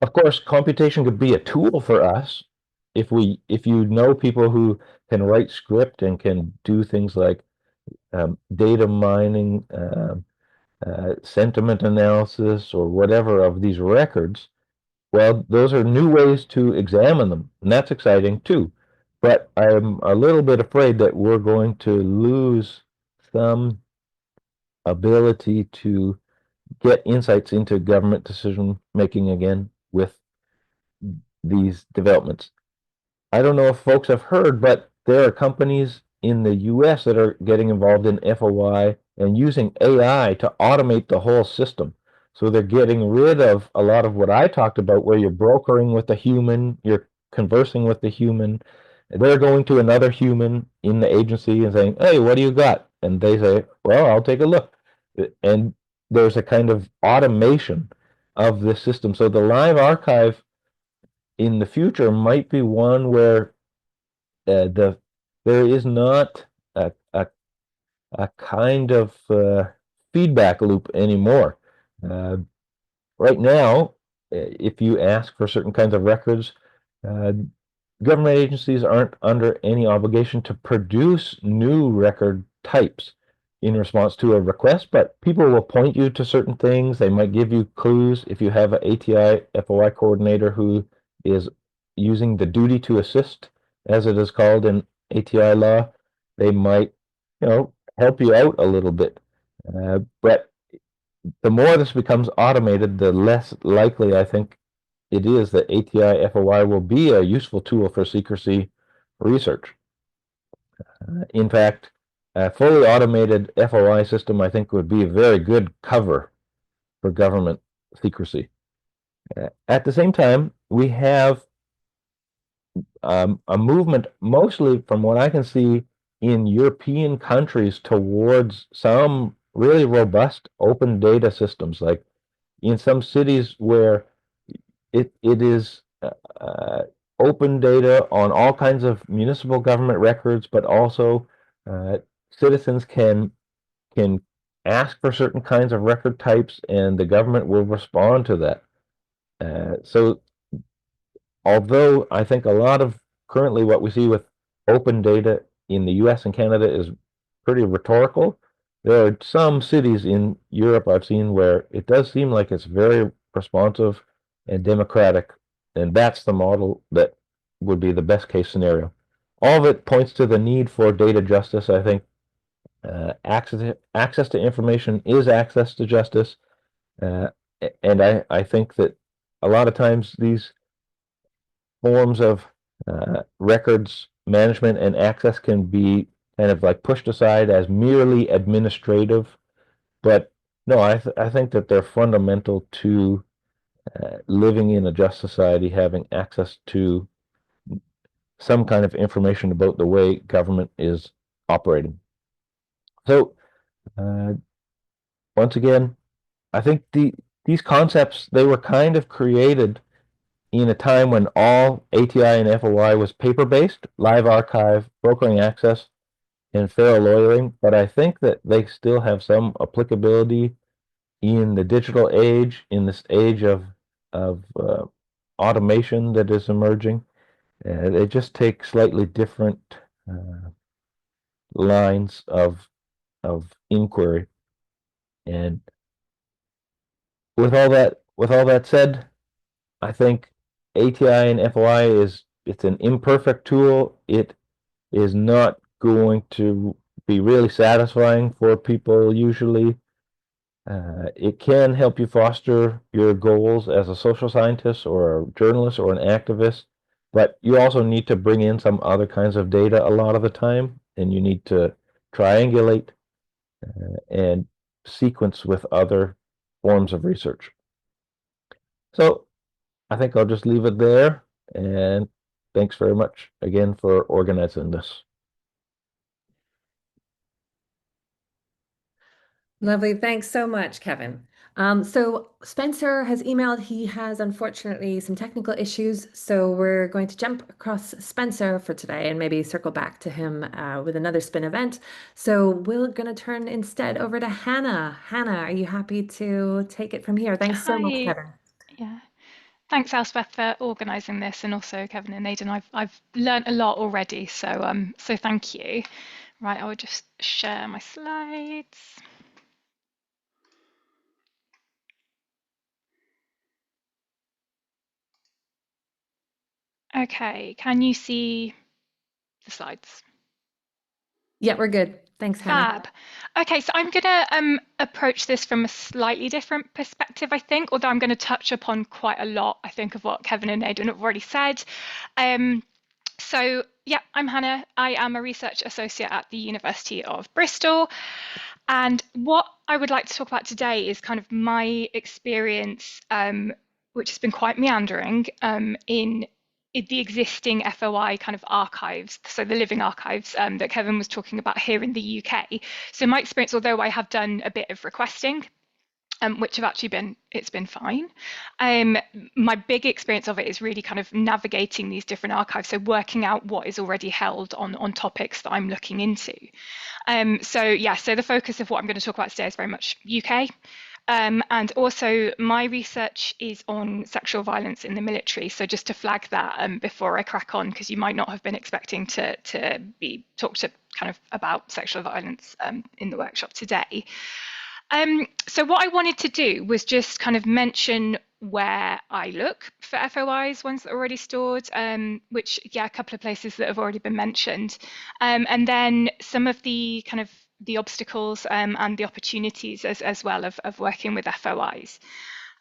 Of course, computation could be a tool for us if you know people who can write script and can do things like data mining, sentiment analysis, or whatever of these records. Well, those are new ways to examine them, and that's exciting too. But I'm a little bit afraid that we're going to lose some ability to get insights into government decision making again with these developments. I don't know if folks have heard, but there are companies in the US that are getting involved in FOI and using AI to automate the whole system. So they're getting rid of a lot of what I talked about, where you're brokering with a human, you're conversing with the human. They're going to another human in the agency and saying, "Hey, what do you got?" And they say, "Well, I'll take a look." And there's a kind of automation of this system. So the live archive in the future might be one where there is not a kind of feedback loop anymore. Right now, if you ask for certain kinds of records, uh, government agencies aren't under any obligation to produce new record types in response to a request, but people will point you to certain things. They might give you clues. If you have an ATI FOI coordinator who is using the duty to assist, as it is called in ATI law, they might, help you out a little bit. But the more this becomes automated, the less likely I think it is that ATI FOI will be a useful tool for secrecy research. In fact, a fully automated FOI system, I think, would be a very good cover for government secrecy. At the same time, we have a movement, mostly from what I can see in European countries, towards some really robust open data systems. Like in some cities where it is open data on all kinds of municipal government records, but also citizens can ask for certain kinds of record types, and the government will respond to that. So although I think a lot of currently what we see with open data in the US and Canada is pretty rhetorical, there are some cities in Europe I've seen where it does seem like it's very responsive and democratic, and that's the model that would be the best case scenario. All of it points to the need for data justice. I think access to information is access to justice, uh, and I think that a lot of times these forms of records management and access can be kind of like pushed aside as merely administrative, but no, I think that they're fundamental to living in a just society, having access to some kind of information about the way government is operating. So once again, I think these concepts, they were kind of created in a time when all ATI and FOI was paper-based, live archive, brokering access, and fair lawyering, but I think that they still have some applicability in the digital age, in this age of automation that is emerging. They just take slightly different lines of inquiry. And with all that said, I think ATI and FOI it's an imperfect tool. It is not going to be really satisfying for people usually. It can help you foster your goals as a social scientist or a journalist or an activist, but you also need to bring in some other kinds of data a lot of the time, and you need to triangulate and sequence with other forms of research. So I think I'll just leave it there, And thanks very much again for organizing this. Lovely. Thanks so much, Kevin. So Spencer has emailed. He has unfortunately some technical issues, so we're going to jump across Spencer for today and maybe circle back to him with another spin event. So we're going to turn instead over to Hannah. Hannah, are you happy to take it from here? Thanks so much, Hi. Kevin. Yeah. Thanks, Elspeth, for organising this, and also Kevin and Aiden. I've learnt a lot already, so thank you. Right, I will just share my slides. Okay, can you see the slides? Yeah, we're good. Thanks, Hannah. Fab. Okay, so I'm gonna approach this from a slightly different perspective, I think, although I'm gonna touch upon quite a lot, I think, of what Kevin and Aiden have already said. So yeah, I'm Hannah. I am a research associate at the University of Bristol. And what I would like to talk about today is kind of my experience, which has been quite meandering, in the existing FOI kind of archives, so the living archives that Kevin was talking about here in the UK. So my experience, although I have done a bit of requesting, which have actually it's been fine. My big experience of it is really kind of navigating these different archives, so working out what is already held on topics that I'm looking into. So the focus of what I'm going to talk about today is very much UK. And also my research is on sexual violence in the military. So just to flag that before I crack on, because you might not have been expecting to be talked to kind of about sexual violence in the workshop today. So what I wanted to do was just kind of mention where I look for FOIs, ones that are already stored, which, a couple of places that have already been mentioned. And then some of the kind of the obstacles and the opportunities as well of working with FOIs.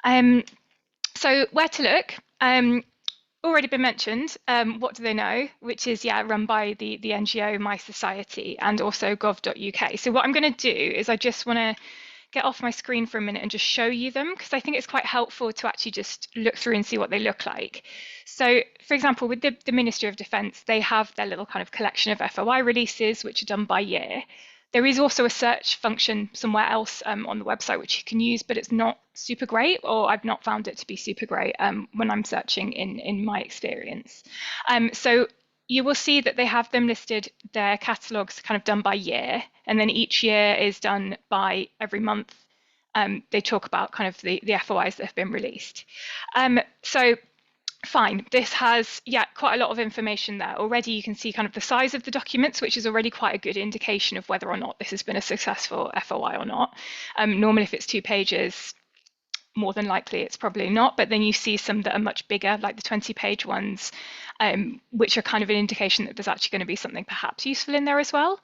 So where to look? Already been mentioned. What do they know? Which is run by the NGO My Society and also gov.uk. So what I'm going to do is I just want to get off my screen for a minute and just show you them, because I think it's quite helpful to actually just look through and see what they look like. So for example, with the Ministry of Defence, they have their little kind of collection of FOI releases, which are done by year. There is also a search function somewhere else on the website which you can use, but it's not super great, or I've not found it to be super great when I'm searching in my experience. So you will see that they have them listed, their catalogues kind of done by year, and then each year is done by every month. They talk about kind of the FOIs that have been released. So fine, this has, quite a lot of information there. Already you can see kind of the size of the documents, which is already quite a good indication of whether or not this has been a successful FOI or not. Normally if it's 2 pages, more than likely it's probably not, but then you see some that are much bigger, like the 20-page ones, which are kind of an indication that there's actually going to be something perhaps useful in there as well.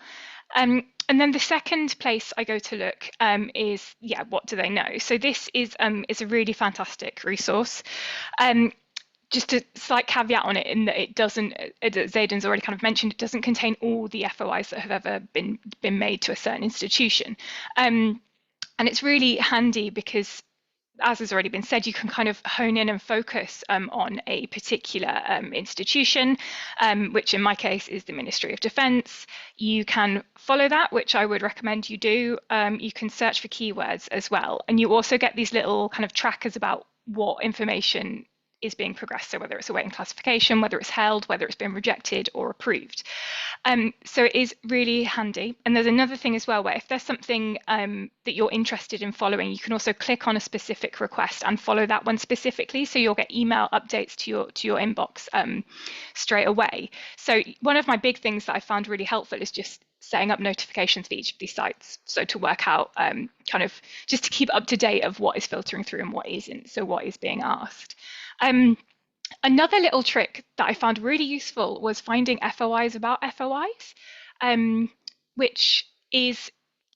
And then the second place I go to look is, what do they know? So this is a really fantastic resource. Just a slight caveat on it in that it doesn't, as Aiden's already kind of mentioned, it doesn't contain all the FOIs that have ever been made to a certain institution. And it's really handy because, as has already been said, you can kind of hone in and focus on a particular institution, which in my case is the Ministry of Defence. You can follow that, which I would recommend you do. You can search for keywords as well. And you also get these little kind of trackers about what information is being progressed, so whether it's awaiting classification, whether it's held, whether it's been rejected or approved. So it is really handy. And there's another thing as well, where if there's something that you're interested in following, you can also click on a specific request and follow that one specifically, so you'll get email updates to your inbox straight away. So one of my big things that I found really helpful is just setting up notifications for each of these sites, so to work out kind of just to keep up to date of what is filtering through and what isn't, so what is being asked. Another little trick that I found really useful was finding FOIs about FOIs, which is,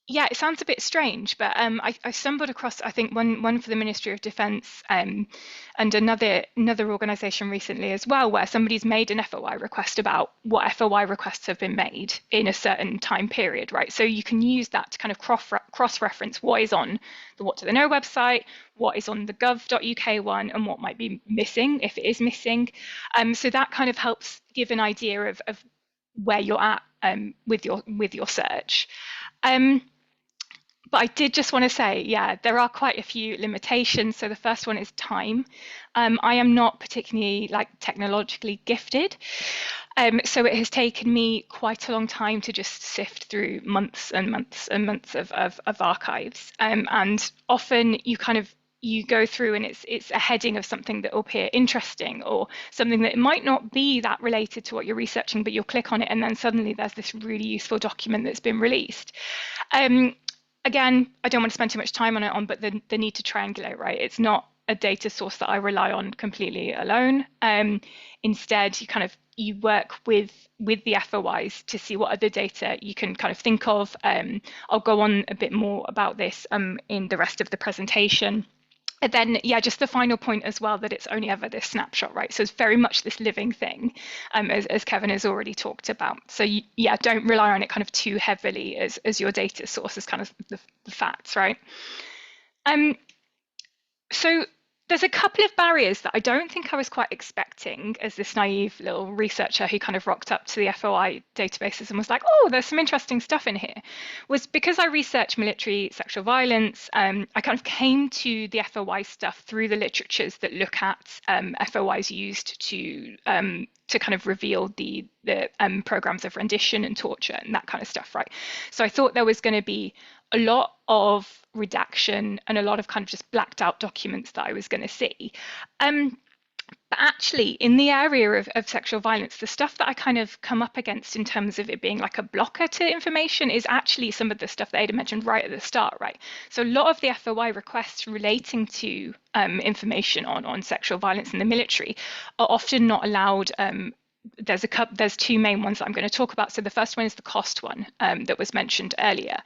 it sounds a bit strange, but I stumbled across, I think, one for the Ministry of Defence and another organisation recently as well, where somebody's made an FOI request about what FOI requests have been made in a certain time period, right? So you can use that to kind of cross-reference what is on the What Do They Know website, what is on the gov.uk one, and what might be missing if it is missing. So that kind of helps give an idea of where you're at with your search. But I did just want to say, yeah, there are quite a few limitations. So the first one is time. I am not particularly technologically gifted. So it has taken me quite a long time to just sift through months and months and months of archives. And often you go through and it's a heading of something that will appear interesting or something that might not be that related to what you're researching, but you'll click on it and then suddenly there's this really useful document that's been released. Again, I don't want to spend too much time on it, but the need to triangulate, right? It's not a data source that I rely on completely alone. Instead, you work with the FOIs to see what other data you can kind of think of. I'll go on a bit more about this in the rest of the presentation. And then, yeah, just the final point as well, that it's only ever this snapshot, right? So it's very much this living thing, as Kevin has already talked about. So yeah, don't rely on it kind of too heavily as your data source, as kind of the facts, right? So there's a couple of barriers that I don't think I was quite expecting as this naive little researcher who kind of rocked up to the FOI databases and was like, oh, there's some interesting stuff in here, was because I researched military sexual violence. I kind of came to the FOI stuff through the literatures that look at FOIs used to kind of reveal the programs of rendition and torture and that kind of stuff, right? So I thought there was going to be a lot of redaction and a lot of kind of just blacked out documents that I was going to see. But actually, in the area of sexual violence, the stuff that I kind of come up against in terms of it being like a blocker to information is actually some of the stuff that Aiden mentioned right at the start, right? So a lot of the FOI requests relating to information on sexual violence in the military are often not allowed. There's two main ones that I'm going to talk about. So the first one is the cost one that was mentioned earlier.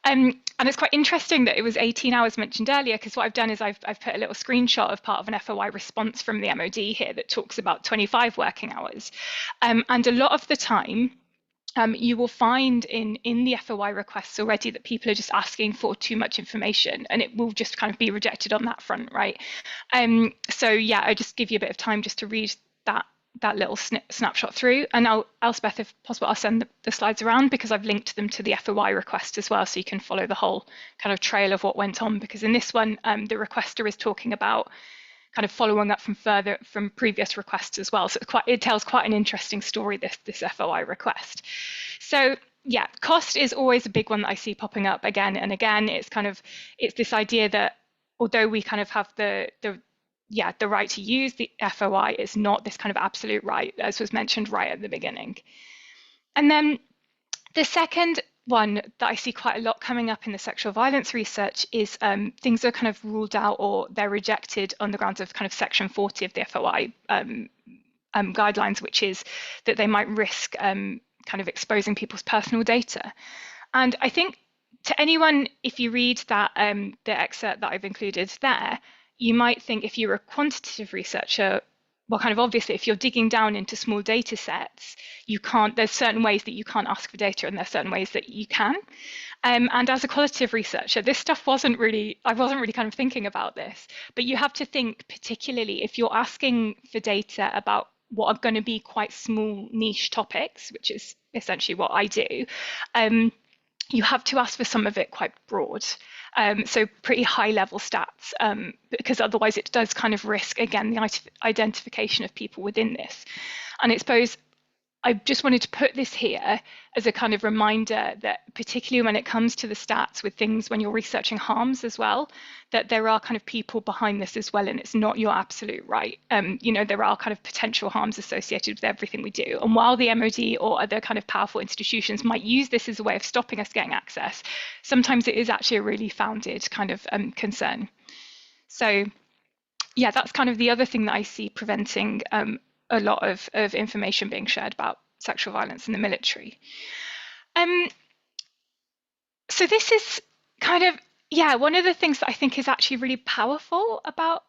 And it's quite interesting that it was 18 hours mentioned earlier, because what I've done is I've put a little screenshot of part of an FOI response from the MOD here that talks about 25 working hours. And a lot of the time, you will find in the FOI requests already that people are just asking for too much information, and it will just kind of be rejected on that front, right? So yeah, I just give you a bit of time just to read that little snapshot through, and Elspeth, if possible, I'll send the slides around because I've linked them to the FOI request as well, so you can follow the whole kind of trail of what went on, because in this one the requester is talking about kind of following up from previous requests as well, so it tells quite an interesting story, this FOI request. So yeah, cost is always a big one that I see popping up again and again. It's this idea that although we kind of have the right to use the FOI, is not this kind of absolute right, as was mentioned right at the beginning. And then the second one that I see quite a lot coming up in the sexual violence research is things are kind of ruled out or they're rejected on the grounds of kind of section 40 of the FOI guidelines, which is that they might risk kind of exposing people's personal data. And I think to anyone, if you read that the excerpt that I've included there, you might think if you're a quantitative researcher, well, kind of obviously, if you're digging down into small data sets, there's certain ways that you can't ask for data and there's certain ways that you can. And as a qualitative researcher, this stuff I wasn't really kind of thinking about this, but you have to think particularly if you're asking for data about what are going to be quite small niche topics, which is essentially what I do, you have to ask for some of it quite broad. So pretty high level stats, because otherwise it does kind of risk, again, the identification of people within this. And I suppose I just wanted to put this here as a kind of reminder that particularly when it comes to the stats with things when you're researching harms as well, that there are kind of people behind this as well, and it's not your absolute right. There are kind of potential harms associated with everything we do. And while the MOD or other kind of powerful institutions might use this as a way of stopping us getting access, sometimes it is actually a really founded kind of concern. So yeah, that's kind of the other thing that I see preventing a lot of information being shared about sexual violence in the military. So this is kind of, yeah, one of the things that I think is actually really powerful about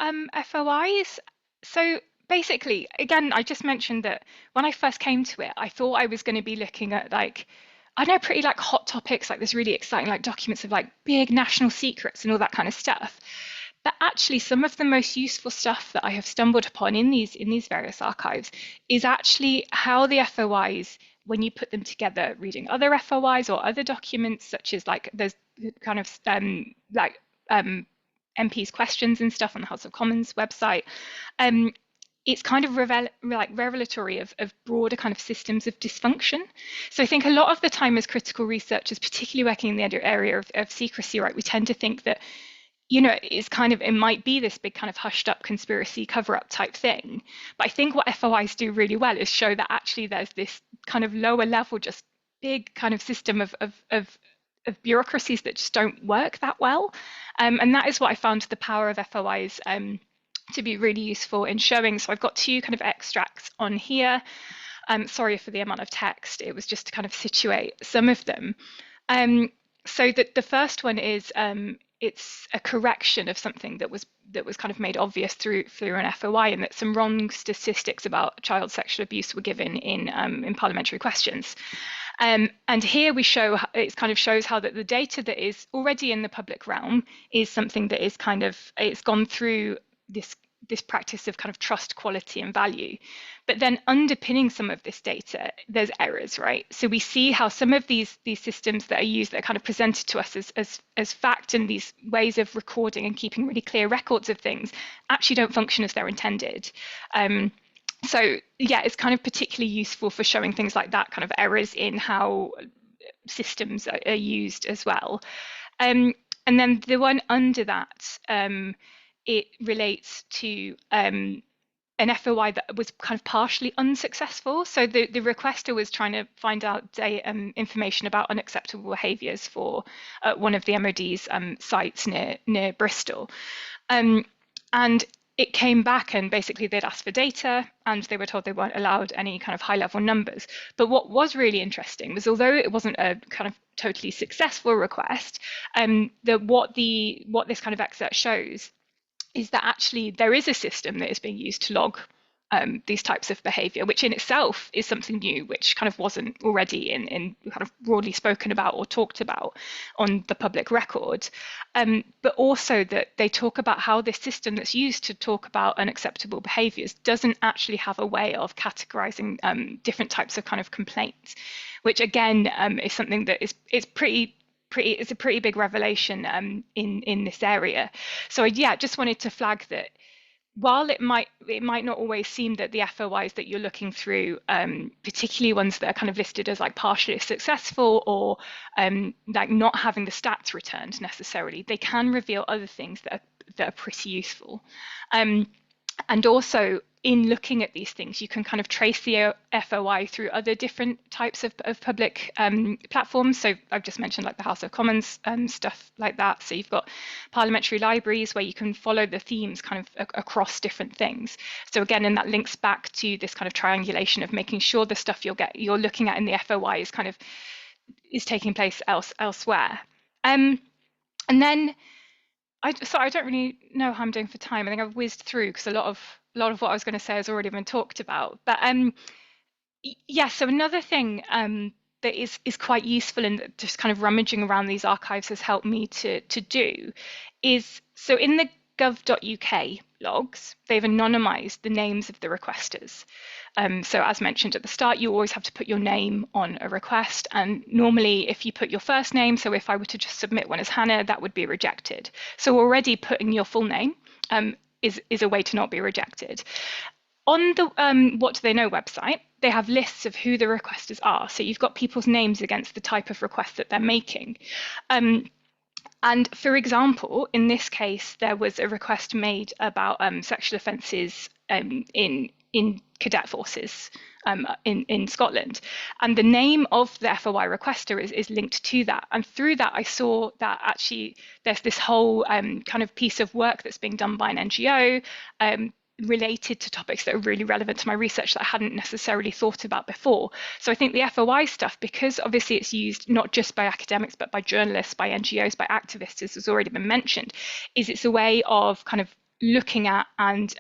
FOIs. So basically, again, I just mentioned that when I first came to it, I thought I was going to be looking at I know, pretty like hot topics, like there's really exciting like documents of like big national secrets and all that kind of stuff. But actually, some of the most useful stuff that I have stumbled upon in these various archives is actually how the FOIs, when you put them together, reading other FOIs or other documents, such as like there's kind of MPs' questions and stuff on the House of Commons website. It's kind of revelatory of broader kind of systems of dysfunction. So I think a lot of the time as critical researchers, particularly working in the area of secrecy, right, we tend to think that, you know, it's kind of, it might be this big kind of hushed up conspiracy cover up type thing. But I think what FOIs do really well is show that actually there's this kind of lower level, just big kind of system of bureaucracies that just don't work that well. And that is what I found the power of FOIs to be really useful in showing. So I've got two kind of extracts on here. Sorry for the amount of text. It was just to kind of situate some of them. So the first one is it's a correction of something that was kind of made obvious through an FOI, and that some wrong statistics about child sexual abuse were given in parliamentary questions. And here we show, it kind of shows how that the data that is already in the public realm is something that is kind of, it's gone through this practice of kind of trust, quality, and value. But then underpinning some of this data, there's errors, right? So we see how some of these systems that are used, that are kind of presented to us as fact, and these ways of recording and keeping really clear records of things actually don't function as they're intended. So yeah, it's kind of particularly useful for showing things like that, kind of errors in how systems are used as well. And then the one under that, it relates to an FOI that was kind of partially unsuccessful. So the requester was trying to find out information about unacceptable behaviours for one of the MOD's sites near Bristol. And it came back, and basically they'd asked for data and they were told they weren't allowed any kind of high level numbers. But what was really interesting was, although it wasn't a kind of totally successful request, what this kind of excerpt shows is that actually there is a system that is being used to log these types of behavior, which in itself is something new, which kind of wasn't already in kind of broadly spoken about or talked about on the public record. But also that they talk about how this system that's used to talk about unacceptable behaviors doesn't actually have a way of categorizing different types of kind of complaints, which again is something that is it's a pretty big revelation in this area. So yeah, just wanted to flag that while it might not always seem that the FOIs that you're looking through, particularly ones that are kind of listed as like partially successful or like not having the stats returned necessarily, they can reveal other things that are pretty useful. And also, in looking at these things, you can kind of trace the FOI through other different types of public platforms. So I've just mentioned like the House of Commons stuff like that. So you've got parliamentary libraries where you can follow the themes kind of across different things. So again, and that links back to this kind of triangulation of making sure the stuff you're looking at in the FOI is taking place elsewhere. And then I don't really know how I'm doing for time. I think I've whizzed through because a lot of what I was going to say has already been talked about. But yeah, so another thing that is quite useful and just kind of rummaging around these archives has helped me to do is, so in the gov.uk logs, they've anonymized the names of the requesters. So as mentioned at the start, you always have to put your name on a request, and normally if you put your first name, so if I were to just submit one as Hannah, that would be rejected. So already putting your full name is a way to not be rejected. On the What Do They Know website, they have lists of who the requesters are. So you've got people's names against the type of request that they're making. And for example, in this case, there was a request made about sexual offences in cadet forces in Scotland, and the name of the FOI requester is linked to that. And through that, I saw that actually there's this whole kind of piece of work that's being done by an NGO related to topics that are really relevant to my research that I hadn't necessarily thought about before. So I think the FOI stuff, because obviously it's used not just by academics, but by journalists, by NGOs, by activists, as has already been mentioned, is it's a way of kind of looking at and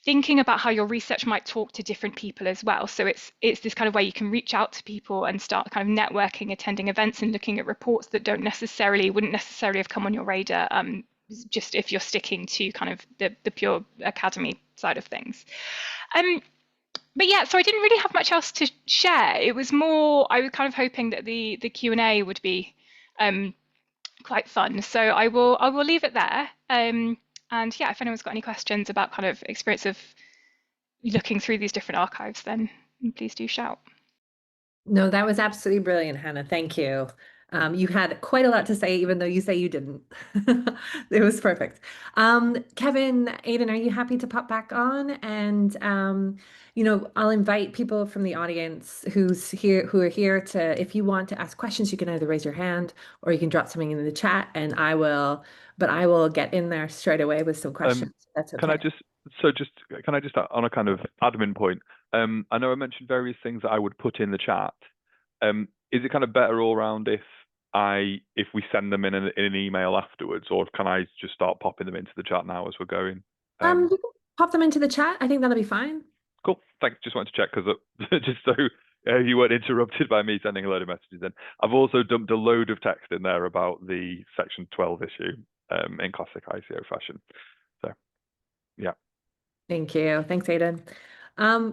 thinking about how your research might talk to different people as well. So it's this kind of way you can reach out to people and start kind of networking, attending events, and looking at reports that wouldn't necessarily have come on your radar, just if you're sticking to kind of the pure academy side of things. But yeah, so I didn't really have much else to share. It was more, I was kind of hoping that the Q&A would be quite fun. So I will leave it there. And yeah, if anyone's got any questions about kind of experience of looking through these different archives, then please do shout. No, that was absolutely brilliant, Hannah. Thank you. You had quite a lot to say, even though you say you didn't. It was perfect. Kevin, Aiden, are you happy to pop back on? And I'll invite people from the audience who are here to, if you want to ask questions, you can either raise your hand or you can drop something in the chat, and I will get in there straight away with some questions. That's Can I okay. just on a kind of admin point? I know I mentioned various things that I would put in the chat. Is it kind of better all around if we send them in an email afterwards, or can I just start popping them into the chat now as we're going? You can pop them into the chat. I think that'll be fine. Cool. Thanks. Just wanted to check because just so you weren't interrupted by me sending a load of messages in. I've also dumped a load of text in there about the Section 12 issue in classic ICO fashion. So, yeah. Thank you. Thanks, Aiden.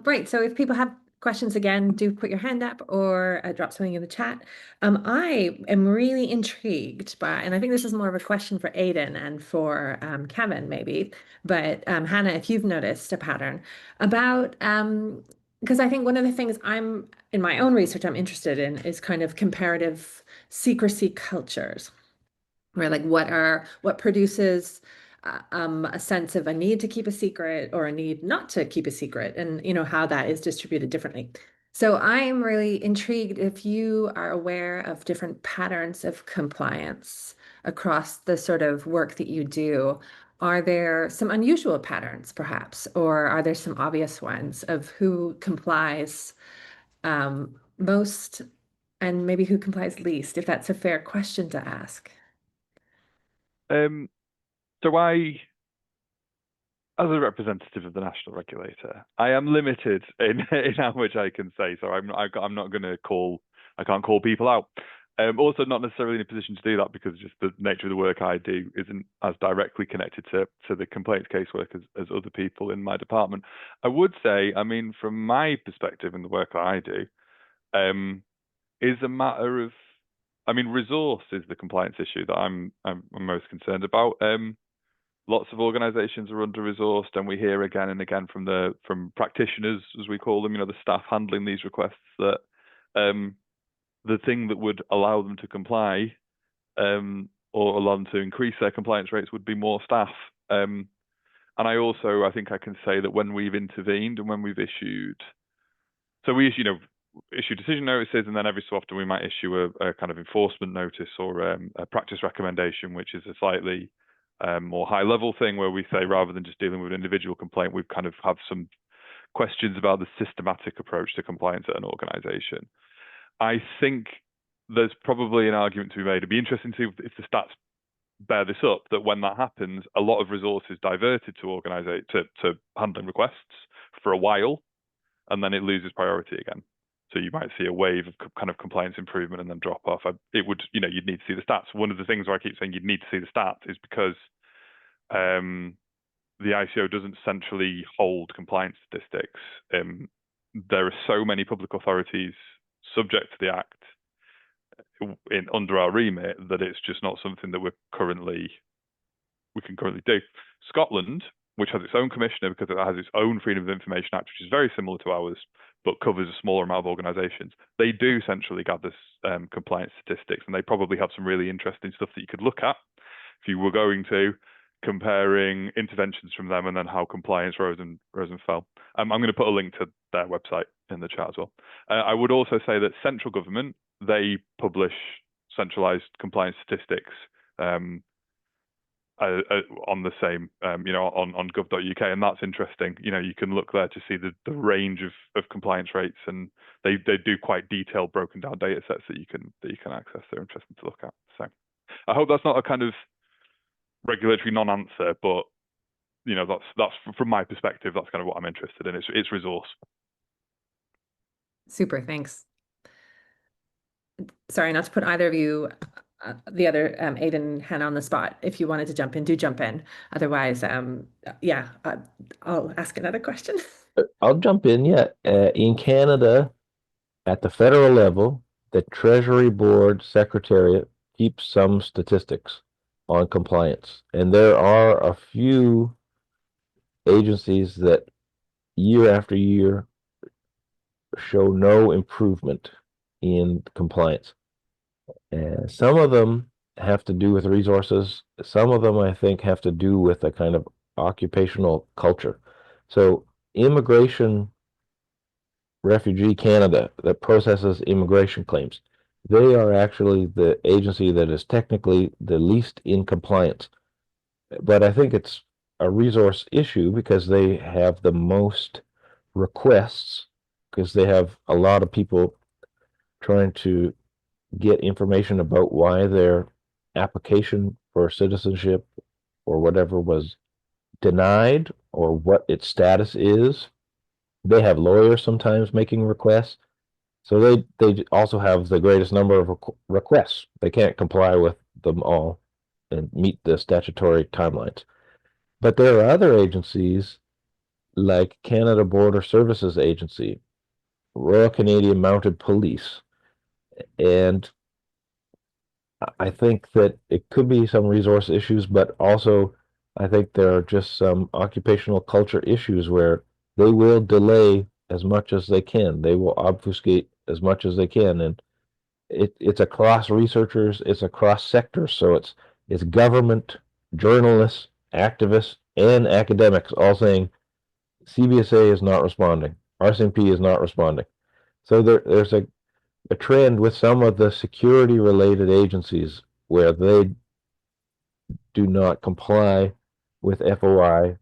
Right. So if people have questions, again, do put your hand up or drop something in the chat. I am really intrigued by, and I think this is more of a question for Aiden and for Kevin, maybe, but Hannah, if you've noticed a pattern about, because I think one of the things in my own research I'm interested in is kind of comparative secrecy cultures, where like what produces a sense of a need to keep a secret or a need not to keep a secret, and how that is distributed differently. So I'm really intrigued if you are aware of different patterns of compliance across the sort of work that you do. Are there some unusual patterns, perhaps, or are there some obvious ones of who complies most and maybe who complies least, if that's a fair question to ask? So as a representative of the national regulator, I am limited in how much I can say. So I'm not going to I can't call people out. Also, not necessarily in a position to do that because just the nature of the work I do isn't as directly connected to the complaints casework as other people in my department. I would say, I mean, from my perspective and the work that I do, is a matter of, I mean, resource is the compliance issue that I'm most concerned about. Lots of organisations are under-resourced, and we hear again and again from practitioners, as we call them, the staff handling these requests, that the thing that would allow them to comply or allow them to increase their compliance rates would be more staff. And I think I can say that when we've intervened and when we've issued, so we issue decision notices, and then every so often we might issue a kind of enforcement notice or a practice recommendation, which is a slightly more high-level thing where we say, rather than just dealing with an individual complaint, we kind of have some questions about the systematic approach to compliance at an organisation. I think there's probably an argument to be made. It'd be interesting to see if the stats bear this up, that when that happens, a lot of resources diverted to handling requests for a while, and then it loses priority again. So you might see a wave of kind of compliance improvement and then drop off. You'd need to see the stats. One of the things where I keep saying you'd need to see the stats is because the ICO doesn't centrally hold compliance statistics. There are so many public authorities subject to the Act under our remit that it's just not something that we can currently do. Scotland, which has its own commissioner because it has its own Freedom of Information Act, which is very similar to ours, but covers a smaller amount of organisations. They do centrally gather compliance statistics, and they probably have some really interesting stuff that you could look at if you were going to, comparing interventions from them and then how compliance rose and fell. I'm going to put a link to their website in the chat as well. I would also say that central government, they publish centralised compliance statistics on the same, on gov.uk, and that's interesting. You can look there to see the range of compliance rates, and they do quite detailed, broken down data sets that you can access. They're interesting to look at. So I hope that's not a kind of regulatory non-answer, but that's from my perspective, that's kind of what I'm interested in. It's resource. Super, thanks. Sorry, not to put either of you, the other Aiden, Hannah on the spot. If you wanted to jump in, do jump in. Otherwise, yeah, I'll ask another question. I'll jump in. Yeah, in Canada, at the federal level, the Treasury Board Secretariat keeps some statistics on compliance, and there are a few agencies that year after year show no improvement in compliance. Some of them have to do with resources. Some of them, I think, have to do with a kind of occupational culture. So Immigration Refugee Canada that processes immigration claims, they are actually the agency that is technically the least in compliance. But I think it's a resource issue because they have the most requests, because they have a lot of people trying to get information about why their application for citizenship or whatever was denied or what its status is. They have lawyers sometimes making requests. So they also have the greatest number of requests. They can't comply with them all and meet the statutory timelines. But there are other agencies like Canada Border Services Agency, Royal Canadian Mounted Police, and I think that it could be some resource issues, but also I think there are just some occupational culture issues where they will delay as much as they can. They will obfuscate as much as they can, and it's across researchers, it's across sectors. So it's government, journalists, activists, and academics all saying CBSA is not responding, RCMP is not responding. So there's a trend with some of the security related agencies where they do not comply with FOI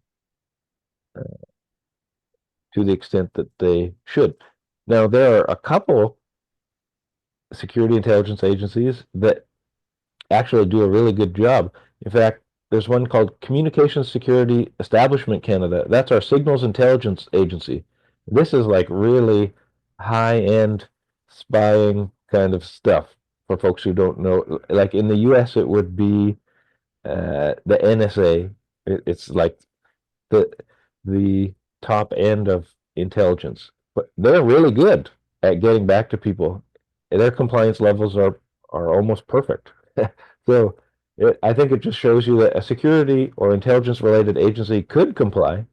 to the extent that they should. Now, there are a couple security intelligence agencies that actually do a really good job. In fact, there's one called Communications Security Establishment Canada. That's our signals intelligence agency. This is like really high-end spying kind of stuff for folks who don't know. Like in the US, it would be the NSA. It's like the the top end of intelligence, but they're really good at getting back to people. Their compliance levels are almost perfect. So I think it just shows you that a security or intelligence related agency could comply,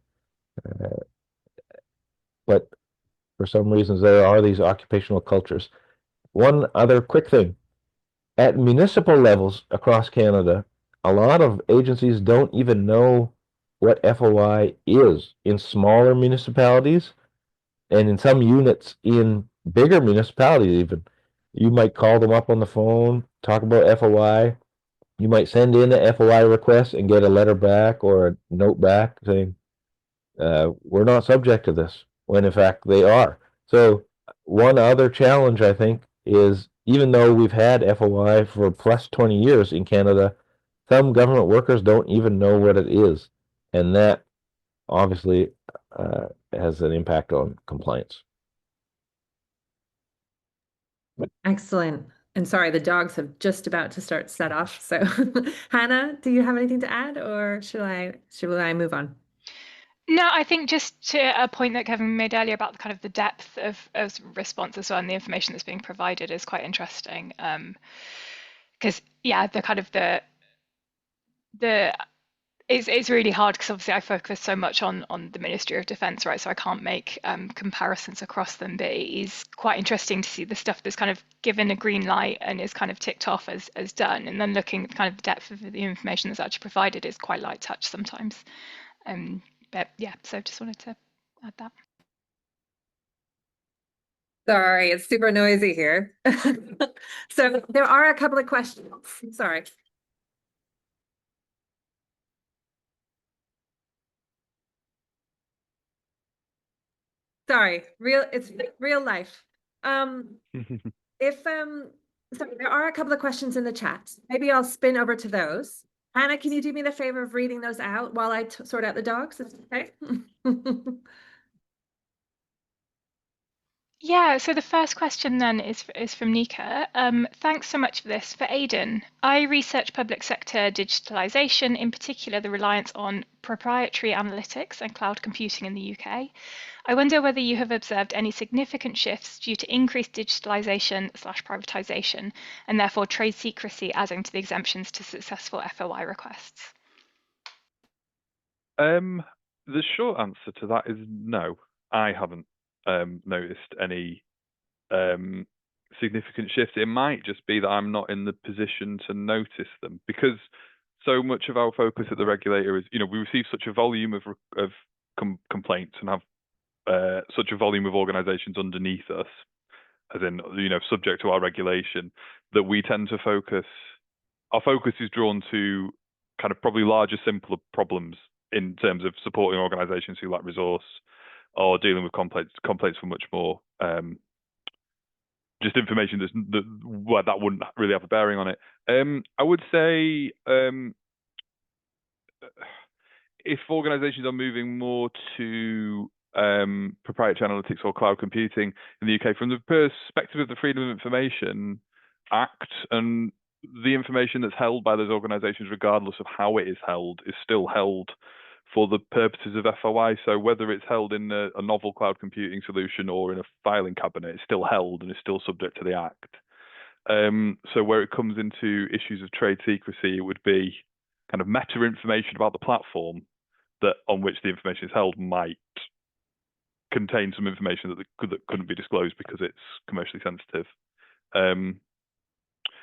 but for some reasons there are these occupational cultures. One other quick thing. At municipal levels across Canada, a lot of agencies don't even know what FOI is in smaller municipalities and in some units in bigger municipalities even. You might call them up on the phone, talk about FOI. You might send in a FOI request and get a letter back or a note back saying, we're not subject to this, when in fact they are. So one other challenge, I think, is even though we've had FOI for plus 20 years in Canada, some government workers don't even know what it is. And that obviously has an impact on compliance. Excellent. And sorry, the dogs have just about to start set off. So Hannah, do you have anything to add, or should I move on? No, I think just to a point that Kevin made earlier about the kind of the depth of response as well, and the information that's being provided is quite interesting. Because yeah, the kind of the it's really hard because obviously I focus so much on the Ministry of Defence, right? So I can't make comparisons across them, but it is quite interesting to see the stuff that's kind of given a green light and is kind of ticked off as done, and then looking at kind of the depth of the information that's actually provided is quite light touch sometimes. But yeah, so just wanted to add that. Sorry, it's super noisy here. So there are a couple of questions. Sorry. Sorry, it's real life. If so there are a couple of questions in the chat. Maybe I'll spin over to those. Hannah, can you do me the favor of reading those out while I sort out the dogs? Is that okay? Yeah, so the first question then is from Nika. Thanks so much for this. For Aiden, I research public sector digitalisation, in particular the reliance on proprietary analytics and cloud computing in the UK. I wonder whether you have observed any significant shifts due to increased digitalisation/privatisation and therefore trade secrecy adding to the exemptions to successful FOI requests. The short answer to that is no. I haven't noticed any significant shifts. It might just be that I'm not in the position to notice them, because so much of our focus at the regulator is, we receive such a volume of complaints and have such a volume of organisations underneath us, as in, subject to our regulation, that we tend to focus. Our focus is drawn to kind of probably larger, simpler problems in terms of supporting organisations who lack resource or dealing with complaints for much more just information that wouldn't really have a bearing on it. I would say if organisations are moving more to proprietary analytics or cloud computing in the UK, from the perspective of the Freedom of Information Act, and the information that's held by those organisations, regardless of how it is held, is still held for the purposes of FOI. So whether it's held in a novel cloud computing solution or in a filing cabinet, it's still held and is still subject to the Act. So where it comes into issues of trade secrecy, it would be kind of meta information about the platform that on which the information is held might contain some information that couldn't be disclosed because it's commercially sensitive.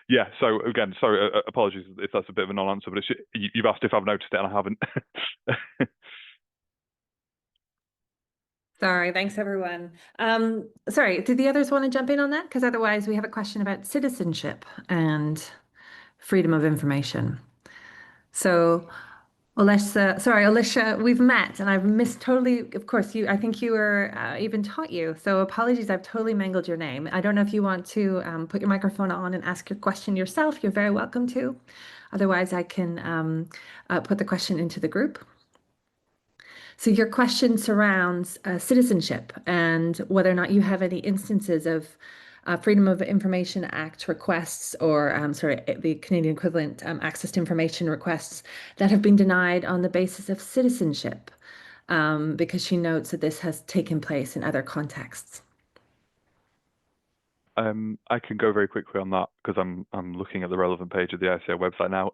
Yeah, so again, sorry, apologies if that's a bit of a non-answer, but you've asked if I've noticed it and I haven't. Sorry, thanks everyone. Sorry, do the others want to jump in on that? Because otherwise we have a question about citizenship and freedom of information. So Alicia, we've met and I've missed totally, of course, I think you were even taught you. So apologies, I've totally mangled your name. I don't know if you want to put your microphone on and ask your question yourself. You're very welcome to. Otherwise, I can put the question into the group. So your question surrounds citizenship and whether or not you have any instances of Freedom of Information Act requests, or the Canadian equivalent, access to information requests that have been denied on the basis of citizenship, because she notes that this has taken place in other contexts. I can go very quickly on that because I'm looking at the relevant page of the ICO website now.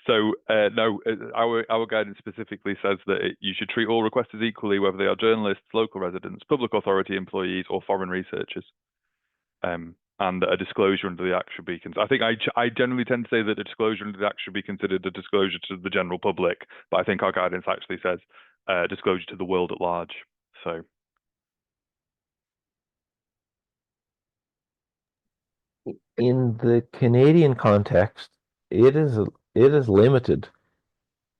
So no, our guidance specifically says that you should treat all requesters equally, whether they are journalists, local residents, public authority employees, or foreign researchers. And a disclosure under the Act should be considered. I think I generally tend to say that a disclosure under the Act should be considered a disclosure to the general public, but I think our guidance actually says disclosure to the world at large. So. In the Canadian context, it is limited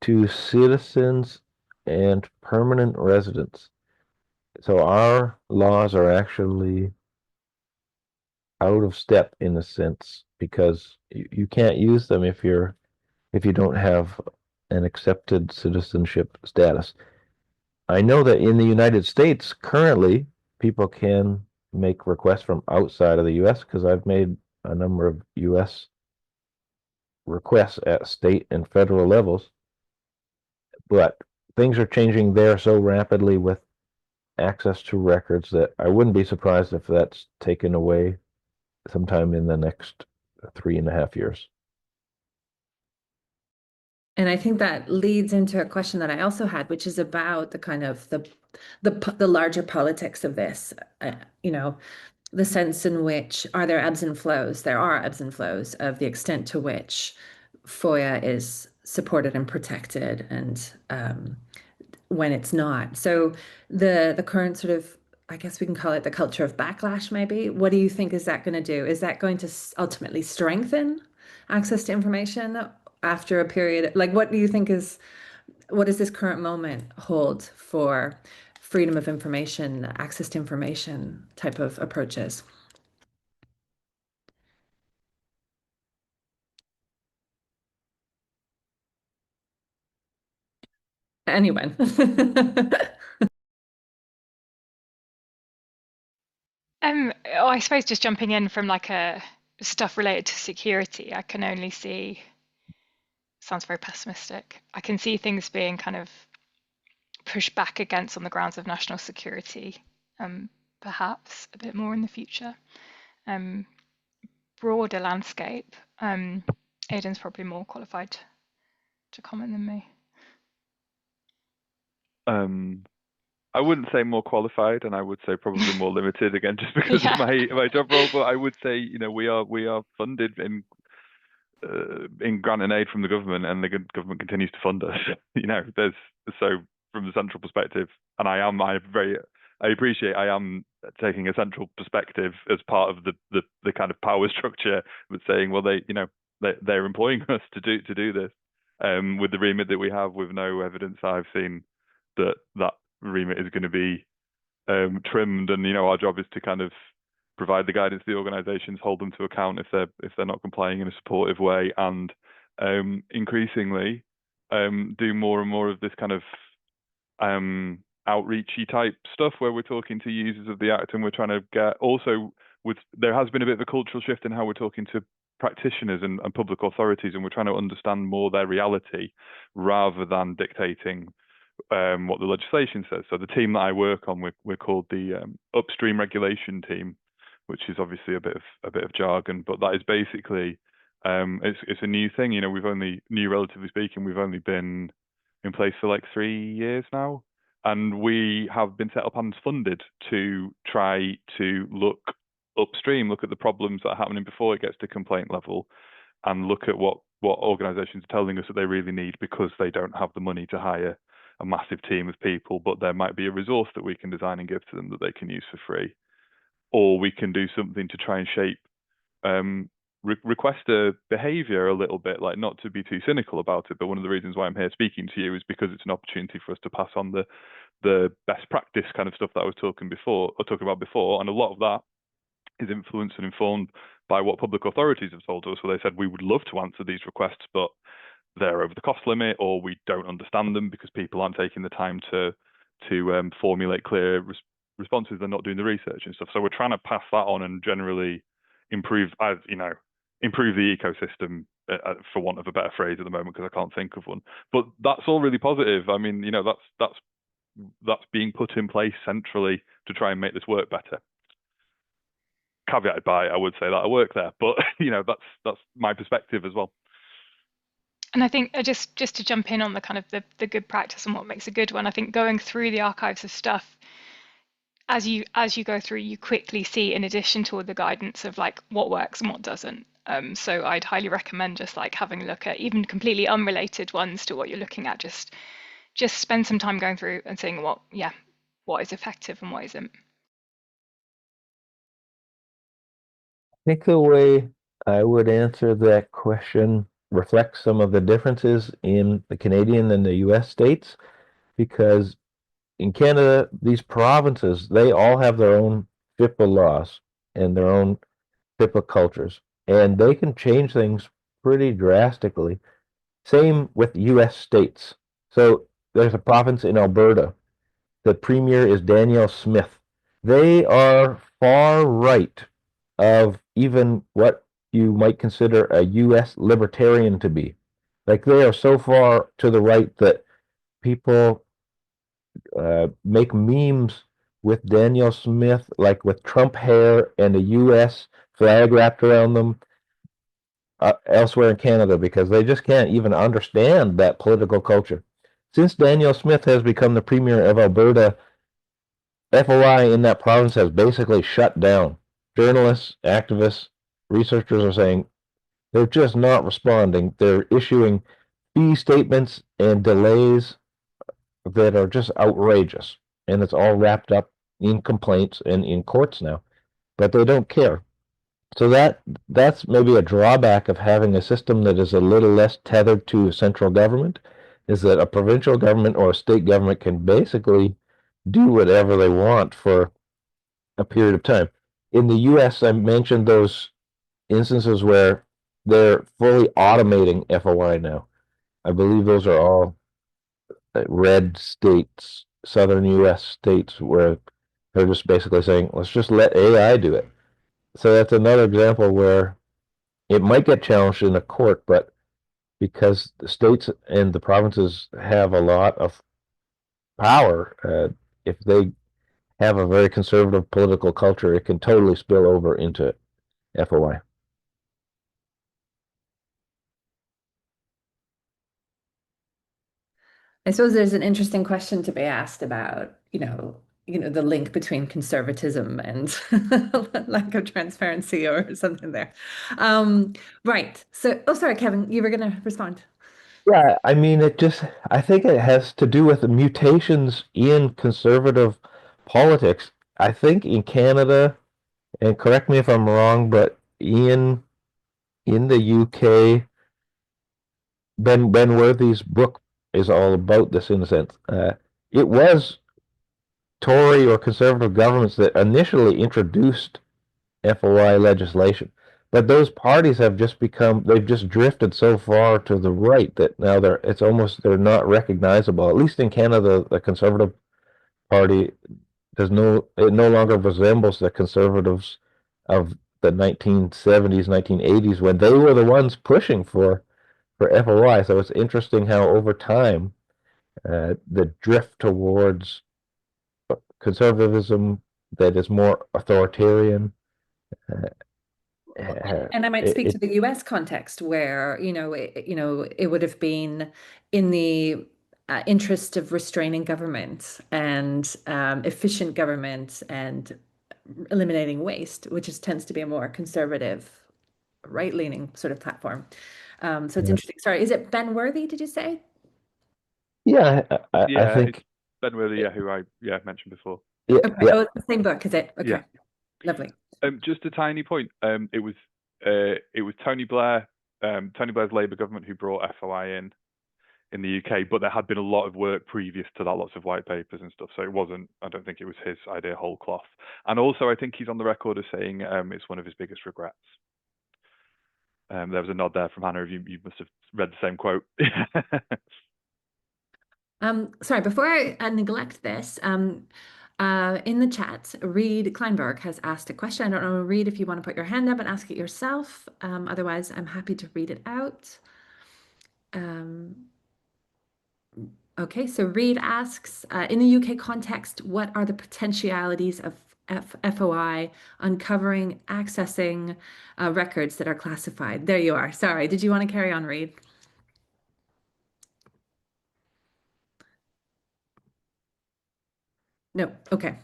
to citizens and permanent residents. So our laws are actually out of step in a sense, because you can't use them if you don't have an accepted citizenship status. I know that in the United States currently people can make requests from outside of the US, because I've made a number of US requests at state and federal levels, but things are changing there so rapidly with access to records that I wouldn't be surprised if that's taken away sometime in the next 3.5 years. And I think that leads into a question that I also had, which is about the kind of the larger politics of this. The sense in which are there ebbs and flows? There are ebbs and flows of the extent to which FOIA is supported and protected, and when it's not. So the current sort of, I guess we can call it the culture of backlash, maybe. What do you think is that going to do? Is that going to ultimately strengthen access to information after a period? Like, what do you think what does this current moment hold for freedom of information, access to information type of approaches? Anyone? I suppose just jumping in from like a stuff related to security, I can only see, sounds very pessimistic. I can see things being kind of pushed back against on the grounds of national security, perhaps a bit more in the future. Broader landscape, Aiden's probably more qualified to comment than me. I wouldn't say more qualified, and I would say probably more limited again, just because of my job role. But I would say, we are funded in grant and aid from the government, and the government continues to fund us. There's so from the central perspective, and I appreciate I am taking a central perspective as part of the kind of power structure, but saying, well, they're employing us to do this, with the remit that we have, with no evidence I've seen that remit is going to be trimmed, and our job is to kind of provide the guidance to the organizations, hold them to account if they're not complying in a supportive way, and increasingly do more and more of this kind of outreachy type stuff where we're talking to users of the act, and we're trying to get also there has been a bit of a cultural shift in how we're talking to practitioners and public authorities, and we're trying to understand more their reality rather than dictating what the legislation says. So the team that I work on, we're called the upstream regulation team, which is obviously a bit of jargon, but that is basically it's a new thing. Relatively speaking, we've only been in place for like 3 years now, and we have been set up and funded to try to look upstream, look at the problems that are happening before it gets to complaint level, and look at what organizations are telling us that they really need, because they don't have the money to hire a massive team of people, but there might be a resource that we can design and give to them that they can use for free. Or we can do something to try and shape requester behavior a little bit, like, not to be too cynical about it, but one of the reasons why I'm here speaking to you is because it's an opportunity for us to pass on the best practice kind of stuff that I was talking about before, and a lot of that is influenced and informed by what public authorities have told us, where they said, we would love to answer these requests, but they're over the cost limit, or we don't understand them because people aren't taking the time to formulate clear responses. They're not doing the research and stuff. So we're trying to pass that on and generally improve the ecosystem, for want of a better phrase at the moment, because I can't think of one. But that's all really positive. I mean, that's being put in place centrally to try and make this work better. Caveated by, I would say that I work there, but that's my perspective as well. And I think just to jump in on the kind of the good practice and what makes a good one, I think going through the archives of stuff, as you go through, you quickly see, in addition to all the guidance, of like what works and what doesn't. So I'd highly recommend just like having a look at even completely unrelated ones to what you're looking at. Just spend some time going through and seeing what is effective and what isn't. I think the way I would answer that question reflects some of the differences in the Canadian and the US states, because in Canada, these provinces, they all have their own FIPA laws and their own FIPA cultures, and they can change things pretty drastically. Same with US states. So there's a province in Alberta. The premier is Danielle Smith. They are far right of even what you might consider a US libertarian to be. Like, they are so far to the right that people make memes with Danielle Smith, like with Trump hair and a US flag wrapped around them, elsewhere in Canada, because they just can't even understand that political culture. Since Danielle Smith has become the premier of Alberta, FOI in that province has basically shut down. Journalists, activists, researchers are saying they're just not responding. They're issuing fee statements and delays that are just outrageous. And it's all wrapped up in complaints and in courts now. But they don't care. So that's maybe a drawback of having a system that is a little less tethered to central government, is that a provincial government or a state government can basically do whatever they want for a period of time. In the US, I mentioned those instances where they're fully automating FOI now. I believe those are all red states, southern U.S. states, where they're just basically saying, let's just let AI do it. So that's another example where it might get challenged in a court, but because the states and the provinces have a lot of power, if they have a very conservative political culture, it can totally spill over into FOI. I suppose there's an interesting question to be asked about, the link between conservatism and lack of transparency or something there. Right. So, oh, sorry, Kevin, you were going to respond. Yeah, I mean, I think it has to do with the mutations in conservative politics. I think in Canada, and correct me if I'm wrong, but in the UK, Ben Worthy's book is all about this in a sense. It was Tory or conservative governments that initially introduced FOI legislation. But those parties have they've just drifted so far to the right that now they're not recognizable. At least in Canada, the Conservative Party it no longer resembles the conservatives of the 1970s, 1980s when they were the ones pushing for FOI. So it's interesting how over time, the drift towards conservatism that is more authoritarian. And I might speak to It, the US context where, it would have been in the interest of restraining government and efficient government and eliminating waste, which tends to be a more conservative, right-leaning sort of platform. So it's interesting. Sorry, is it Ben Worthy, did you say? yeah, I Yeah, it's think Ben Worthy, who I mentioned before. yeah, Okay. yeah, Oh, it's the same book, is it? Okay. Yeah. Lovely. Just a tiny point. It was Tony Blair, Tony Blair's Labour government who brought FOI in the UK, but there had been a lot of work previous to that, lots of white papers and stuff. So I don't think it was his idea whole cloth. And also, I think he's on the record as saying it's one of his biggest regrets. There was a nod there from Hannah. You must have read the same quote. Sorry, before I neglect this, in the chat, Reed Kleinberg has asked a question. I don't know, Reed, if you want to put your hand up and ask it yourself. Otherwise, I'm happy to read it out. Okay, so Reed asks, in the UK context, what are the potentialities of FOI uncovering, accessing records that are classified? There you are. Sorry, did you want to carry on, Reed? No, okay.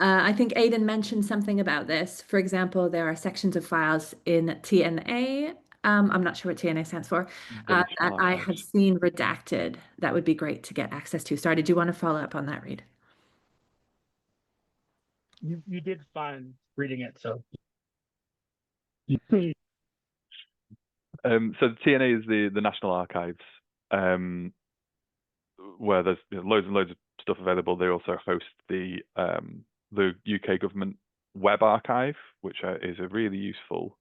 I think Aiden mentioned something about this. For example, there are sections of files in TNA. I'm not sure what TNA stands for. The That National I Archives. have seen redacted. That would be great to get access to. Sorry, did you want to follow up on that, Reed? You did fine reading it, so. So the TNA is the National Archives, where there's loads and loads of stuff available. They also host the UK government web archive, which is a really useful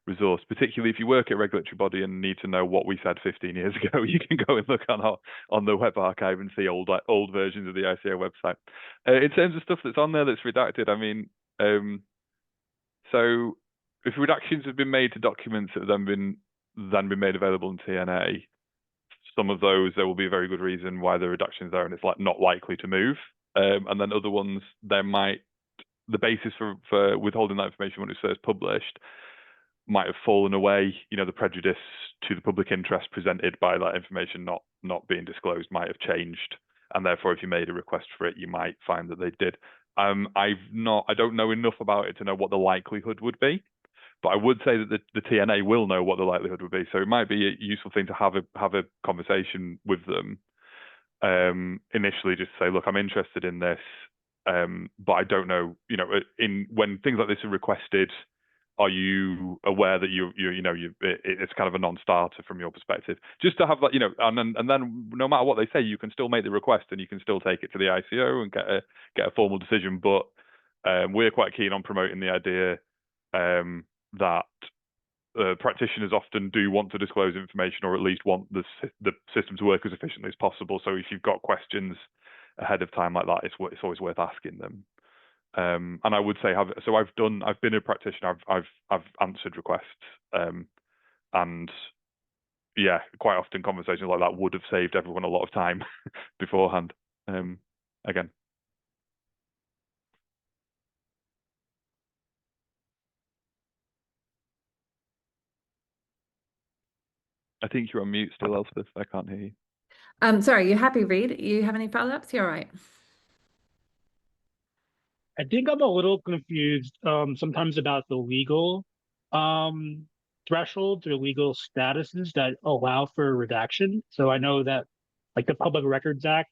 resource, particularly if you work at a regulatory body and need to know what we said 15 years ago. You can go and look on the web archive and see old versions of the ICO website. In terms of stuff that's on there that's redacted, I mean, so if redactions have been made to documents that have then been made available in TNA, some of those there will be a very good reason why the reduction's there, and it's not likely to move. And then other ones, the basis for withholding that information when it's first published might have fallen away. The prejudice to the public interest presented by that information not being disclosed might have changed, and therefore, if you made a request for it, you might find that they did. I don't know enough about it to know what the likelihood would be, but I would say that the TNA will know what the likelihood would be. So it might be a useful thing to have a conversation with them initially, just to say, look, I'm interested in this, but I don't know. When things like this are requested, are you aware that it's kind of a non-starter from your perspective? Just to have that, and then no matter what they say, you can still make the request and you can still take it to the ICO and get a formal decision. But we're quite keen on promoting the idea that practitioners often do want to disclose information, or at least want the system to work as efficiently as possible. So if you've got questions ahead of time like that, it's always worth asking them. And I would say, I've been a practitioner. I've answered requests, and yeah, quite often conversations like that would have saved everyone a lot of time beforehand. Again. I think you're on mute still, Elspeth. I can't hear you. Sorry, you happy, Reid? You have any follow-ups? You're all right. I think I'm a little confused sometimes about the legal thresholds or legal statuses that allow for redaction. So I know that like the Public Records Act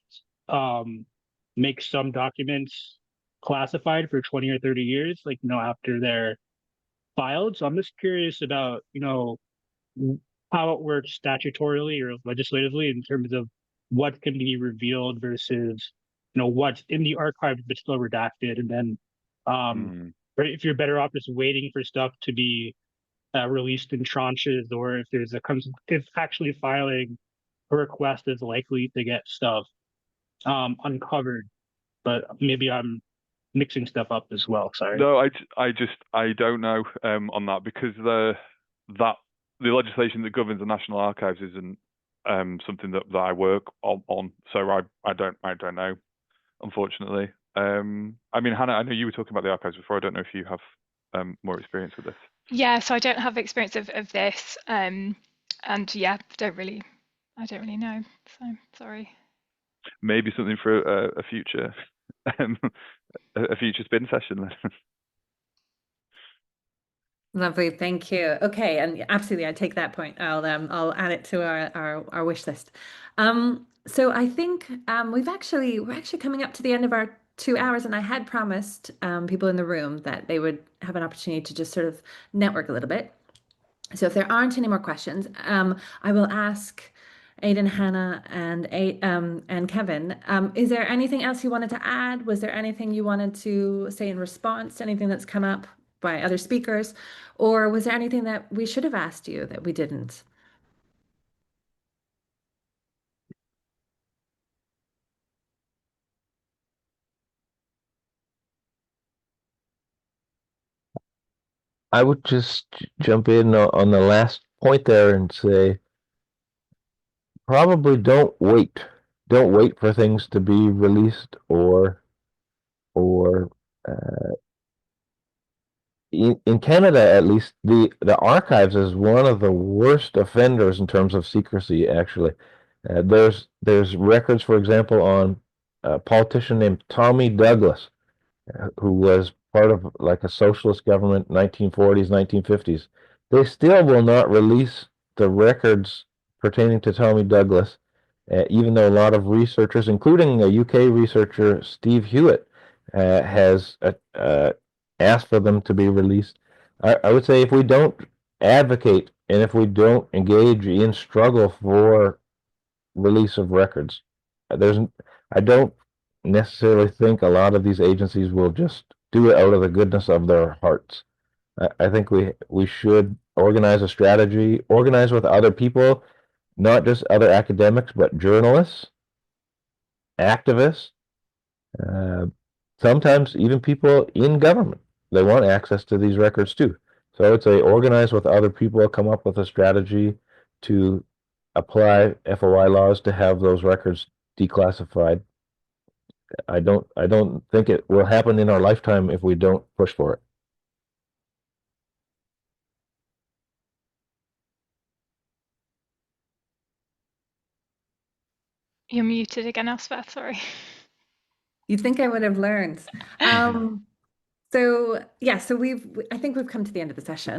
makes some documents classified for 20 or 30 years, like after they're filed. So I'm just curious about, how it works statutorily or legislatively in terms of what can be revealed versus what's in the archive but still redacted, and then right, if you're better off just waiting for stuff to be released in tranches, or if actually filing a request is likely to get stuff uncovered. But maybe I'm mixing stuff up as well. Sorry. No, I don't know on that, because the legislation that governs the National Archives isn't something that I work on. So I don't know, unfortunately. I mean, Hannah, I know you were talking about the archives before. I don't know if you have more experience with this. Yeah, so I don't have experience of this, and yeah, I don't really know. So sorry. Maybe something for a future a future spin session then. Lovely, thank you. Okay, and absolutely, I take that point. I'll add it to our wish list. So I think we're actually coming up to the end of our 2 hours, and I had promised people in the room that they would have an opportunity to just sort of network a little bit. So if there aren't any more questions, I will ask Aiden, Hannah, and Kevin. Is there anything else you wanted to add? Was there anything you wanted to say in response to anything that's come up by other speakers? Or was there anything that we should have asked you that we didn't? I would just jump in on the last point there and say, probably don't wait. Don't wait for things to be released or in Canada, at least, the archives is one of the worst offenders in terms of secrecy, actually. There's records, for example, on a politician named Tommy Douglas, who was part of like a socialist government, 1940s, 1950s. They still will not release the records pertaining to Tommy Douglas, even though a lot of researchers, including a UK researcher, Steve Hewitt, has asked for them to be released. I would say if we don't advocate and if we don't engage in struggle for release of records, I don't necessarily think a lot of these agencies will just do it out of the goodness of their hearts. I think we should organize a strategy, organize with other people, not just other academics, but journalists, activists, sometimes even people in government. They want access to these records too. So I would say organize with other people, come up with a strategy to apply FOI laws to have those records declassified. I don't think it will happen in our lifetime if we don't push for it. You're muted again, Elspeth, sorry. You'd think I would have learned. So yeah, so I think we've come to the end of the session.